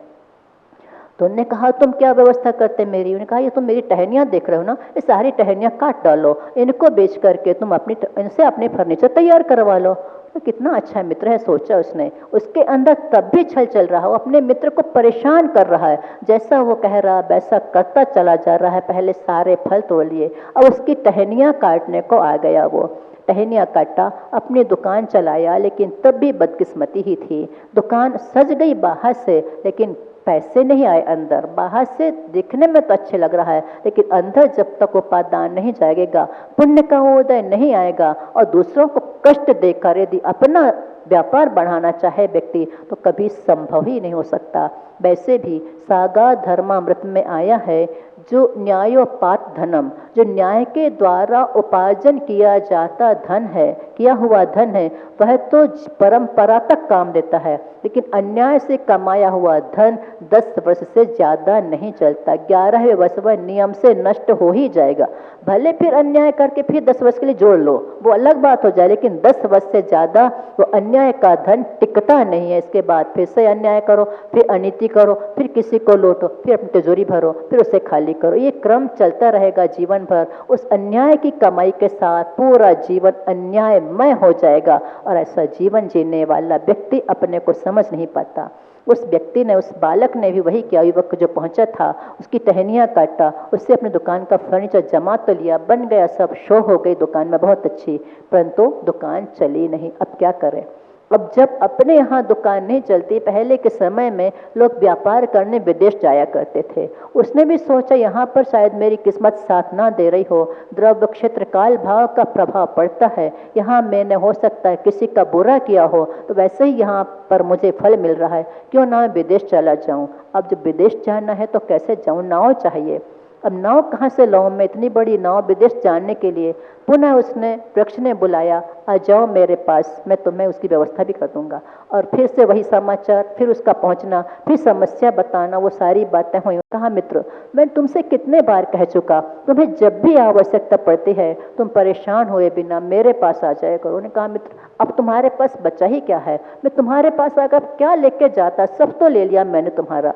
Speaker 1: तो उन्होंने कहा, तुम क्या व्यवस्था करते मेरी? उन्होंने कहा, ये तुम मेरी टहनियाँ देख रहे हो ना, ये सारी टहनियाँ काट डालो, इनको बेच करके तुम इनसे अपने फर्नीचर तैयार करवा लो। तो कितना अच्छा मित्र है, सोचा उसने। उसके अंदर तब भी छल चल रहा, वो अपने मित्र को परेशान कर रहा है। जैसा वो कह रहा वैसा करता चला जा रहा है। पहले सारे फल तोड़ लिए, अब उसकी टहनियाँ काटने को आ गया। वो टहनियाँ काटा, अपनी दुकान चलाया, लेकिन तब भी बदकिस्मती ही थी। दुकान सज गई बाहर से, लेकिन पैसे नहीं आए अंदर। बाहर से दिखने में तो अच्छे लग रहा है, लेकिन अंदर जब तक उपादान नहीं जाएगा, पुण्य का उदय नहीं आएगा, और दूसरों को कष्ट देकर यदि अपना व्यापार बढ़ाना चाहे व्यक्ति तो कभी संभव ही नहीं हो सकता। वैसे भी सागा धर्मामृत में आया है, जो न्यायोपात धनम, जो न्याय के द्वारा उपार्जन किया जाता धन है, किया हुआ धन है, वह तो परंपरा तक काम देता है, लेकिन अन्याय से कमाया हुआ धन 10 वर्ष से ज्यादा नहीं चलता। 11वें वर्ष वह नियम से नष्ट हो ही जाएगा। भले फिर अन्याय करके फिर 10 वर्ष के लिए जोड़ लो, वो अलग बात हो जाए, लेकिन 10 वर्ष से ज्यादा वो अन्याय का धन टिकता नहीं है। इसके बाद फिर से अन्याय करो, फिर अनीति करो, फिर किसी को लूटो, फिर अपनी तिजोरी भरो, फिर उसे खाली करो। ये क्रम चलता रहेगा जीवन भर। उस अन्याय की कमाई के साथ पूरा जीवन अन्यायमय हो जाएगा, और ऐसा जीवन जीने वाला व्यक्ति अपने को समझ नहीं पाता। उस व्यक्ति ने, उस बालक ने भी वही किया। युवक जो पहुंचा था उसकी टहनियाँ काटा, उससे अपनी दुकान का फर्नीचर जमा तो लिया, बन गया सब, शो हो गई दुकान में बहुत अच्छी, परंतु दुकान चली नहीं। अब क्या करें? अब जब अपने यहाँ दुकान नहीं चलती, पहले के समय में लोग व्यापार करने विदेश जाया करते थे। उसने भी सोचा यहाँ पर शायद मेरी किस्मत साथ ना दे रही हो, द्रव्य क्षेत्र काल भाव का प्रभाव पड़ता है, यहाँ मैंने हो सकता है किसी का बुरा किया हो, तो वैसे ही यहाँ पर मुझे फल मिल रहा है, क्यों ना मैं विदेश चला जाऊँ। अब जब विदेश जाना है तो कैसे जाऊँ? नाव चाहिए। अब नाव कहाँ से लाऊं मैं, इतनी बड़ी नाव विदेश जाने के लिए? पुनः उसने, वृक्ष ने बुलाया, आ जाओ मेरे पास, मैं तुम्हें उसकी व्यवस्था भी कर दूंगा। और फिर से वही समाचार, फिर उसका पहुंचना, फिर समस्या बताना, वो सारी बातें हुई। कहा, मित्र मैं तुमसे कितने बार कह चुका, तुम्हें जब भी आवश्यकता पड़ती है तुम परेशान हुए बिना मेरे पास आ जाया करो। उन्होंने कहा, मित्र अब तुम्हारे पास बचा ही क्या है, मैं तुम्हारे पास आकर क्या लेके जाता, सब तो ले लिया मैंने तुम्हारा।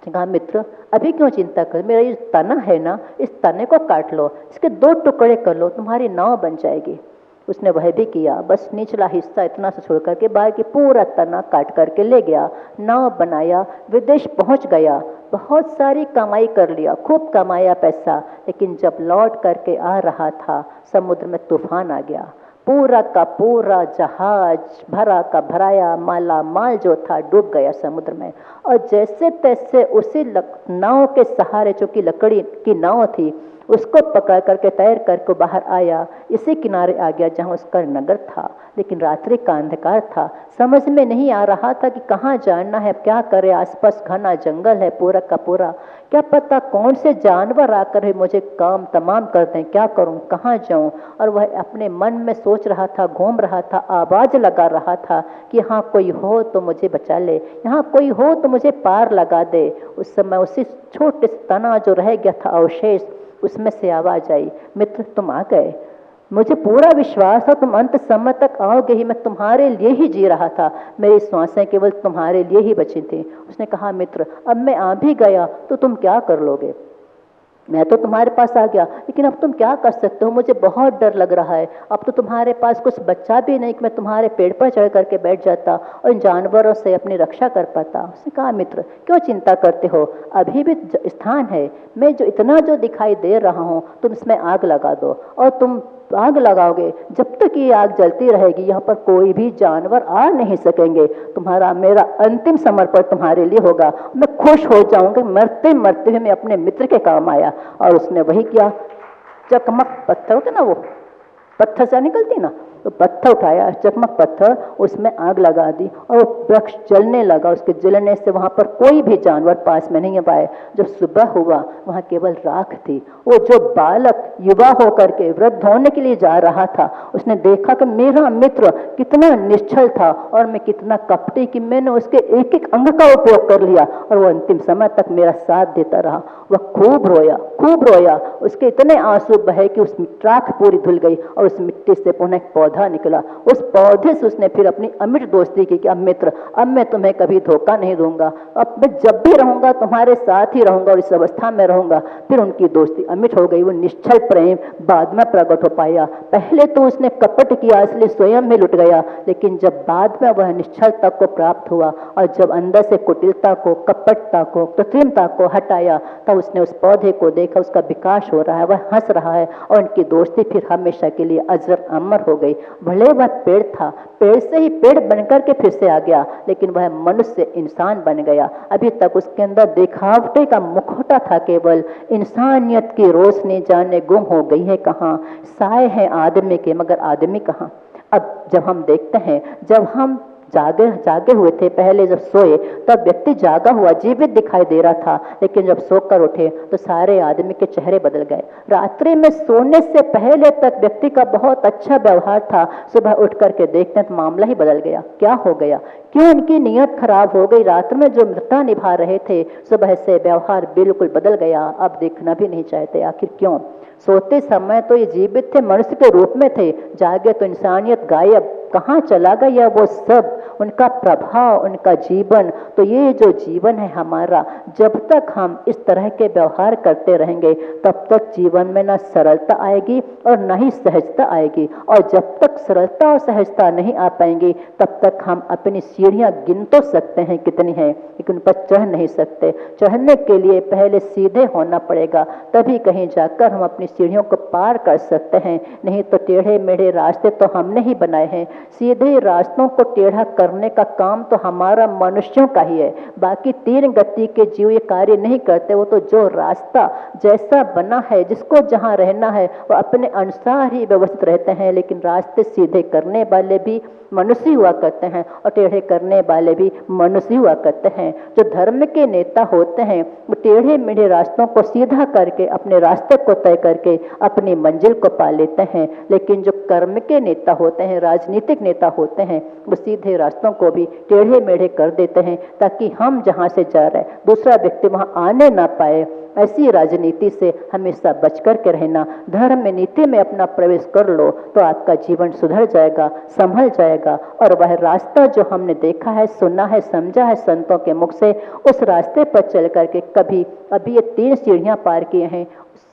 Speaker 1: कहा, मित्र अभी क्यों चिंता कर, मेरा ये तना है ना, इस तने को काट लो, इसके 2 टुकड़े कर लो, तुम्हारी नाव बन जाएगी। उसने वह भी किया, बस निचला हिस्सा इतना से छोड़ करके बाहर की पूरा तना काट करके ले गया, नाव बनाया, विदेश पहुंच गया, बहुत सारी कमाई कर लिया, खूब कमाया पैसा। लेकिन जब लौट करके आ रहा था, समुद्र में तूफान आ गया, पूरा का पूरा जहाज भरा का भराया माला माल जो था डूब गया समुद्र में। और जैसे तैसे उसी नाव के सहारे, जो कि लकड़ी की नाव थी, उसको पकड़ करके तैर करके बाहर आया, इसी किनारे आ गया जहां उसका नगर था। लेकिन रात्रि का अंधकार था, समझ में नहीं आ रहा था कि कहाँ जाना है, क्या करे। आसपास घना जंगल है पूरा का पूरा, क्या पता कौन से जानवर आकर है मुझे काम तमाम कर दें, क्या करूं, कहाँ जाऊं। और वह अपने मन में सोच रहा था, घूम रहा था, आवाज लगा रहा था कि यहाँ कोई हो तो मुझे बचा ले, यहाँ कोई हो तो मुझे पार लगा दे। उस समय उसी छोटे से तना जो रह गया था अवशेष, उसमें से आवाज आई, मित्र तुम आ गए, मुझे पूरा विश्वास था तुम अंत समय तक आओगे ही, मैं तुम्हारे लिए ही जी रहा था, मेरी श्वासें केवल तुम्हारे लिए ही बची थी। उसने कहा, मित्र अब मैं आ भी गया तो तुम क्या कर लोगे, मैं तो तुम्हारे पास आ गया लेकिन अब तुम क्या कर सकते हो, मुझे बहुत डर लग रहा है, अब तो तुम्हारे पास कुछ बच्चा भी नहीं कि मैं तुम्हारे पेड़ पर चढ़ करके बैठ जाता और इन जानवरों से अपनी रक्षा कर पाता। उसने कहा, मित्र क्यों चिंता करते हो, अभी भी स्थान है, मैं जो इतना जो दिखाई दे रहा हूँ तुम इसमें आग लगा दो, और तुम आग लगाओगे जब तक ये आग जलती रहेगी यहाँ पर कोई भी जानवर आ नहीं सकेंगे, तुम्हारा मेरा अंतिम समर्पण तुम्हारे लिए होगा, मैं खुश हो जाऊंगा, मरते मरते हुए मैं अपने मित्र के काम आया। और उसने वही किया, चकमक पत्थर होते ना, वो पत्थर से निकलती ना, तो पत्थर उठाया, चकमक पत्थर, उसमें आग लगा दी और वो वृक्ष जलने लगा। उसके जलने से वहां पर कोई भी जानवर पास में नहीं पाए। जब सुबह हुआ वहां केवल राख थी। वो जो बालक युवा होकर के वृद्ध होने के लिए जा रहा था, उसने देखा कि मेरा मित्र कितना निश्चल था और मैं कितना कपटी कि मैंने उसके एक एक अंग का उपयोग कर लिया और वो अंतिम समय तक मेरा साथ देता रहा। वह खूब रोया, खूब रोया, उसके इतने आंसू बहे कि उस राख पूरी धुल गई और उस मिट्टी से पुनः एक पौधा निकला। उस पौधे से उसने फिर अपनी अमिट दोस्ती की कि अब मित्र, अब मैं तुम्हें कभी धोखा नहीं दूंगा, अब मैं जब भी रहूंगा तुम्हारे साथ ही रहूंगा और इस अवस्था में रहूंगा। फिर उनकी दोस्ती अमिट हो गई। वो निश्चल प्रेम बाद में प्रकट हो पाया। पहले तो उसने कपट किया, इसलिए स्वयं ही लुट गया, लेकिन जब बाद में वह निश्चलता को प्राप्त हुआ और जब अंदर से कुटिलता को, कपटता को, कृत्रिमता को हटाया, तब उसने उस पौधे को देखा, उसका विकास हो रहा है, वह हंस रहा है और उनकी दोस्ती फिर हमेशा के लिए अजर अमर हो गई। भले वह पेड़ था, पेड़ से ही पेड़ बनकर के फिर से आ गया, लेकिन वह मनुष्य इंसान बन गया। अभी तक उसके अंदर दिखावटे का मुखौटा था, केवल इंसानियत की रोशनी जाने गुम हो गई है कहाँ। साए हैं आदमी के मगर आदमी कहाँ। अब जब हम देखते हैं, जब हम जागे हुए थे, पहले जब सोए तब व्यक्ति जागा हुआ जीवित दिखाई दे रहा था, लेकिन जब सोकर उठे तो सारे आदमी के चेहरे बदल गए। रात्रि में सोने से पहले तक व्यक्ति का बहुत अच्छा व्यवहार था, सुबह उठ करके देखते हैं तो मामला ही बदल गया। क्या हो गया, क्यों उनकी नीयत खराब हो गई। रात में जो मृता निभा रहे थे, सुबह से व्यवहार बिल्कुल बदल गया, अब देखना भी नहीं चाहते। आखिर क्यों? सोते समय तो ये जीवित थे, मनुष्य के रूप में थे, जागे तो इंसानियत गायब, कहाँ चला गया वो सब, उनका प्रभाव, उनका जीवन। तो ये जो जीवन है हमारा, जब तक हम इस तरह के व्यवहार करते रहेंगे तब तक जीवन में ना सरलता आएगी और ना ही सहजता आएगी। और जब तक सरलता और सहजता नहीं आ पाएंगी तब तक हम अपनी सीढ़ियां गिन तो सकते हैं कितनी हैं, लेकिन उन पर चढ़ नहीं सकते। चढ़ने के लिए पहले सीधे होना पड़ेगा, तभी कहीं जाकर हम अपनी सीढ़ियों को पार कर सकते हैं। नहीं तो टेढ़े मेढ़े रास्ते तो हमने ही बनाए हैं। सीधे रास्तों को टेढ़ा करने का काम तो हमारा मनुष्यों का ही है। बाकी तीन गति के जीव ये कार्य नहीं करते। वो तो जो रास्ता जैसा बना है, जिसको जहां रहना है वो अपने अनुसार ही व्यवस्थित रहते हैं, लेकिन रास्ते सीधे करने वाले भी मनुष्य हुआ करते हैं और टेढ़े करने वाले भी मनुष्य हुआ करते हैं। जो धर्म के नेता होते हैं वो टेढ़े मेढ़े रास्तों को सीधा करके अपने रास्ते को तय करके अपनी मंजिल को पा लेते हैं, लेकिन जो कर्म के नेता होते हैं, राजनीतिक नेता होते हैं, वो सीधे रास्तों को भी टेढ़े मेढ़े कर देते हैं ताकि हम जहां से जा रहे हैं दूसरा व्यक्ति वहां आने ना पाए। ऐसी राजनीति से हमेशा बच कर के रहना। धर्म नीति में अपना प्रवेश कर लो तो आपका जीवन सुधर जाएगा, संभल जाएगा। और वह रास्ता जो हमने देखा है, सुना है, समझा है संतों के मुख से, उस रास्ते पर चल करके कभी अभी ये 3 सीढ़ियां पार किए हैं,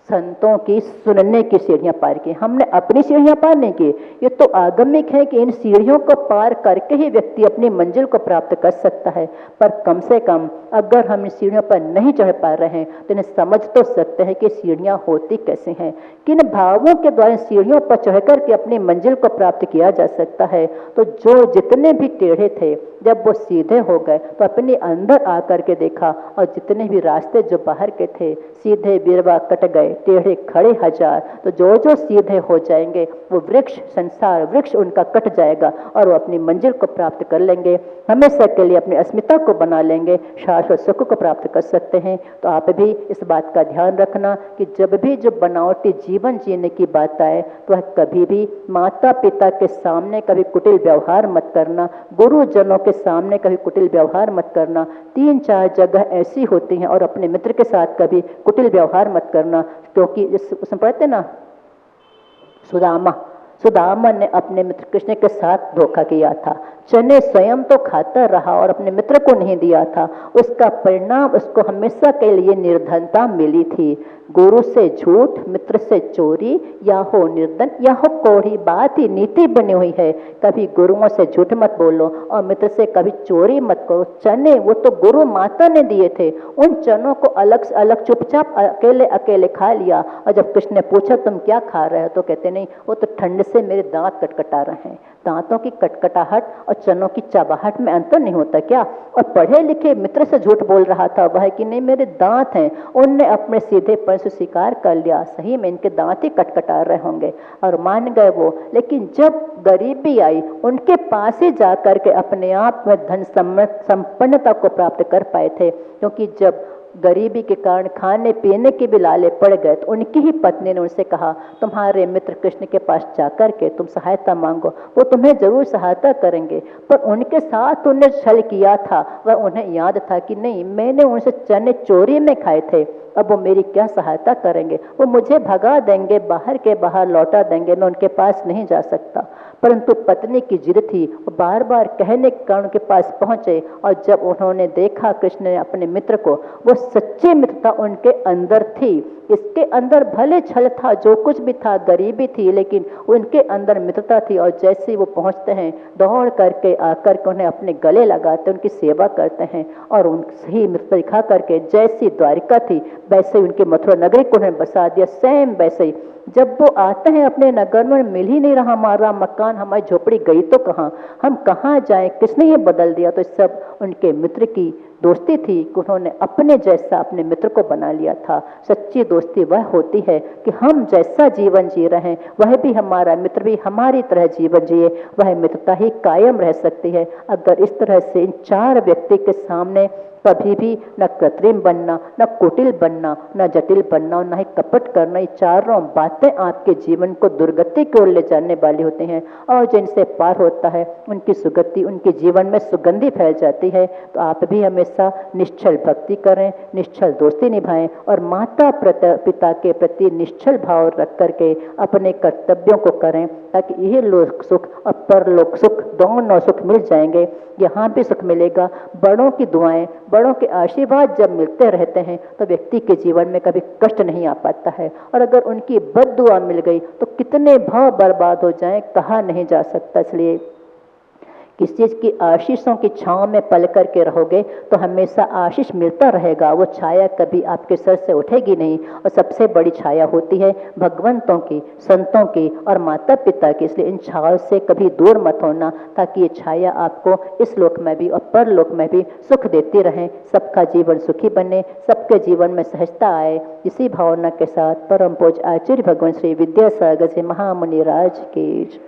Speaker 1: संतों की सुनने की सीढ़ियां पार की। हमने अपनी सीढ़ियां पार नहीं की। ये तो आगमिक है कि इन सीढ़ियों को पार करके ही व्यक्ति अपनी मंजिल को प्राप्त कर सकता है। पर कम से कम अगर हम इन सीढ़ियों पर नहीं चढ़ पा रहे हैं तो इन्हें समझ तो सकते हैं कि सीढ़ियां होती कैसे हैं, किन भावों के द्वारा सीढ़ियों पर चढ़कर के अपनी मंजिल को प्राप्त किया जा सकता है। तो जो जितने भी टेढ़े थे, जब वो सीधे हो गए तो अपने अंदर आकर के देखा, और जितने भी रास्ते जो बाहर के थे सीधे बिरवा कट गए, टेढ़े खड़े हजार। तो जो जो सीधे हो जाएंगे वो वृक्ष, संसार वृक्ष उनका कट जाएगा और वो अपनी मंजिल को प्राप्त कर लेंगे, हमेशा के लिए अपनी अस्मिता को बना लेंगे, शाश्वत सुख को प्राप्त कर सकते हैं। तो आप भी इस बात का ध्यान रखना कि जब भी जो बनावटी जीवन जीने की बात आए तो वह कभी भी माता पिता के सामने कभी कुटिल व्यवहार मत करना, गुरुजनों के सामने कभी कुटिल व्यवहार मत करना। 3-4 जगह ऐसी होती हैं, और अपने मित्र के साथ कभी कुटिल व्यवहार मत करना। क्योंकि उसमें पढ़ते ना, सुदामा सुदामा ने अपने मित्र कृष्ण के साथ धोखा किया था, चने स्वयं तो खाता रहा और अपने मित्र को नहीं दिया था। उसका परिणाम उसको हमेशा के लिए निर्धनता मिली थी। गुरु से झूठ, मित्र से चोरी, या हो निर्धन या हो कोढ़ी, बात ही नीति बनी हुई है। कभी गुरुओं से झूठ मत बोलो और मित्र से कभी चोरी मत करो। चने वो तो गुरु माता ने दिए थे, उन चनों को अलग से अलग चुपचाप अकेले अकेले खा लिया। और जब कृष्ण ने पूछा तुम क्या खा रहे हो, तो कहते नहीं, वो तो ठंड से मेरे दांत कटकटा रहे हैं। दांतों की कटकटाहट और चनों की चबाहट में अंतर नहीं होता क्या? और पढ़े लिखे मित्र से झूठ बोल रहा था वह कि नहीं मेरे दांत हैं। उनने अपने सीधे पर से स्वीकार कर लिया, सही में इनके दांत ही कटकटा रहे होंगे, और मान गए वो। लेकिन जब गरीबी आई, उनके पास ही जा करके अपने आप में धन संपन्नता को प्राप्त कर पाए थे। क्योंकि जब गरीबी के कारण खाने पीने के भी लाले पड़ गए तो उनकी ही पत्नी ने उनसे कहा तुम्हारे मित्र कृष्ण के पास जाकर के तुम सहायता मांगो, वो तुम्हें जरूर सहायता करेंगे। पर उनके साथ उन्हें छल किया था, वह उन्हें याद था कि नहीं मैंने उनसे चने चोरी में खाए थे, अब वो मेरी क्या सहायता करेंगे, वो मुझे भगा देंगे, बाहर के बाहर लौटा देंगे, मैं उनके पास नहीं जा सकता। परंतु पत्नी की जिद थी, वो बार बार कहने के कारण उनके पास पहुंचे। और जब उन्होंने देखा कृष्ण ने अपने मित्र को, वो सच्ची मित्रता उनके अंदर थी। इसके अंदर भले छल था, जो कुछ भी था, गरीबी थी, लेकिन उनके अंदर मित्रता थी। और जैसे वो पहुंचते हैं, दौड़ करके आकर के उन्हें अपने गले लगाते, उनकी सेवा करते हैं और उन सही मित्रता दिखा करके जैसी द्वारिका थी वैसे ही उनके मथुरा नगरी को उन्हें बसा दिया, सेम वैसे ही। जब वो आते हैं अपने नगर में, मिल ही नहीं रहा हमारा मकान, हमारी झोपड़ी गई तो कहाँ, हम कहाँ जाएं, किसने ये बदल दिया। तो सब उनके मित्र की दोस्ती थी कि उन्होंने अपने जैसा अपने मित्र को बना लिया था। सच्ची दोस्ती वह होती है कि हम जैसा जीवन जी रहे हैं वह भी हमारा मित्र भी हमारी तरह जीवन जिए, वह मित्रता ही कायम रह सकती है। अगर इस तरह से इन चार व्यक्ति के सामने कभी भी न कृत्रिम बनना, न कुटिल बनना, न जटिल बनना और न ही कपट करना, ये चारों बातें आपके जीवन को दुर्गति की ओर ले जाने वाली होती हैं। और जिनसे पार होता है उनकी सुगति उनके जीवन में सुगंधी फैल जाती है। तो आप भी हमेशा निश्चल भक्ति करें, निश्चल दोस्ती निभाएं और माता पिता के प्रति निश्चल भाव रख करके अपने कर्तव्यों को करें, ताकि यह लोक सुख और परलोक सुख दोनों सुख मिल जाएंगे। यहाँ भी सुख मिलेगा। बड़ों की दुआएं, बड़ों के आशीर्वाद जब मिलते रहते हैं तो व्यक्ति के जीवन में कभी कष्ट नहीं आ पाता है। और अगर उनकी बद दुआ मिल गई तो कितने भाव बर्बाद हो जाएं कहा नहीं जा सकता। इसलिए किस चीज की आशीषों की छांव में पल करके रहोगे तो हमेशा आशीष मिलता रहेगा, वो छाया कभी आपके सर से उठेगी नहीं। और सबसे बड़ी छाया होती है भगवंतों की, संतों की और माता पिता की। इसलिए इन छाव से कभी दूर मत होना, ताकि ये छाया आपको इस लोक में भी और परलोक में भी सुख देती रहे। सबका जीवन सुखी बने, सबके जीवन में सहजता आए। इसी भावना के साथ परम पूज्य आचार्य भगवान श्री विद्यासागर जी महामुनि राज की,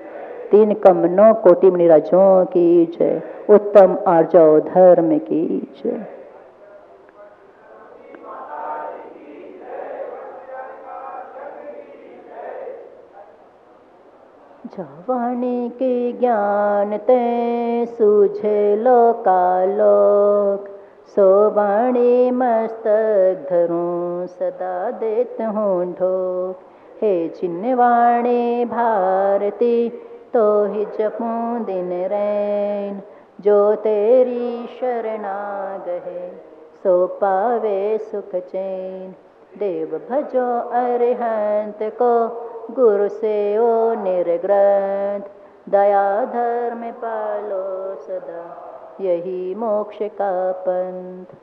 Speaker 1: तीन कम नौ कोटि मुनिराजों की जय, उत्तम आर्जो धर्म की जय। जवानी के ज्ञान ते सूझे लोकालोक, सो वाणी मस्तक धरूं सदा देत हूँ ढोक। हे जिन वाणी भारती तो ही जपूं दिन रैन, जो तेरी शरणा गहे सो पावे सुख चैन। देव भजो अरिहंत को गुरु से ओ निर्ग्रंथ, दया धर्म पालो सदा यही मोक्ष का पंथ।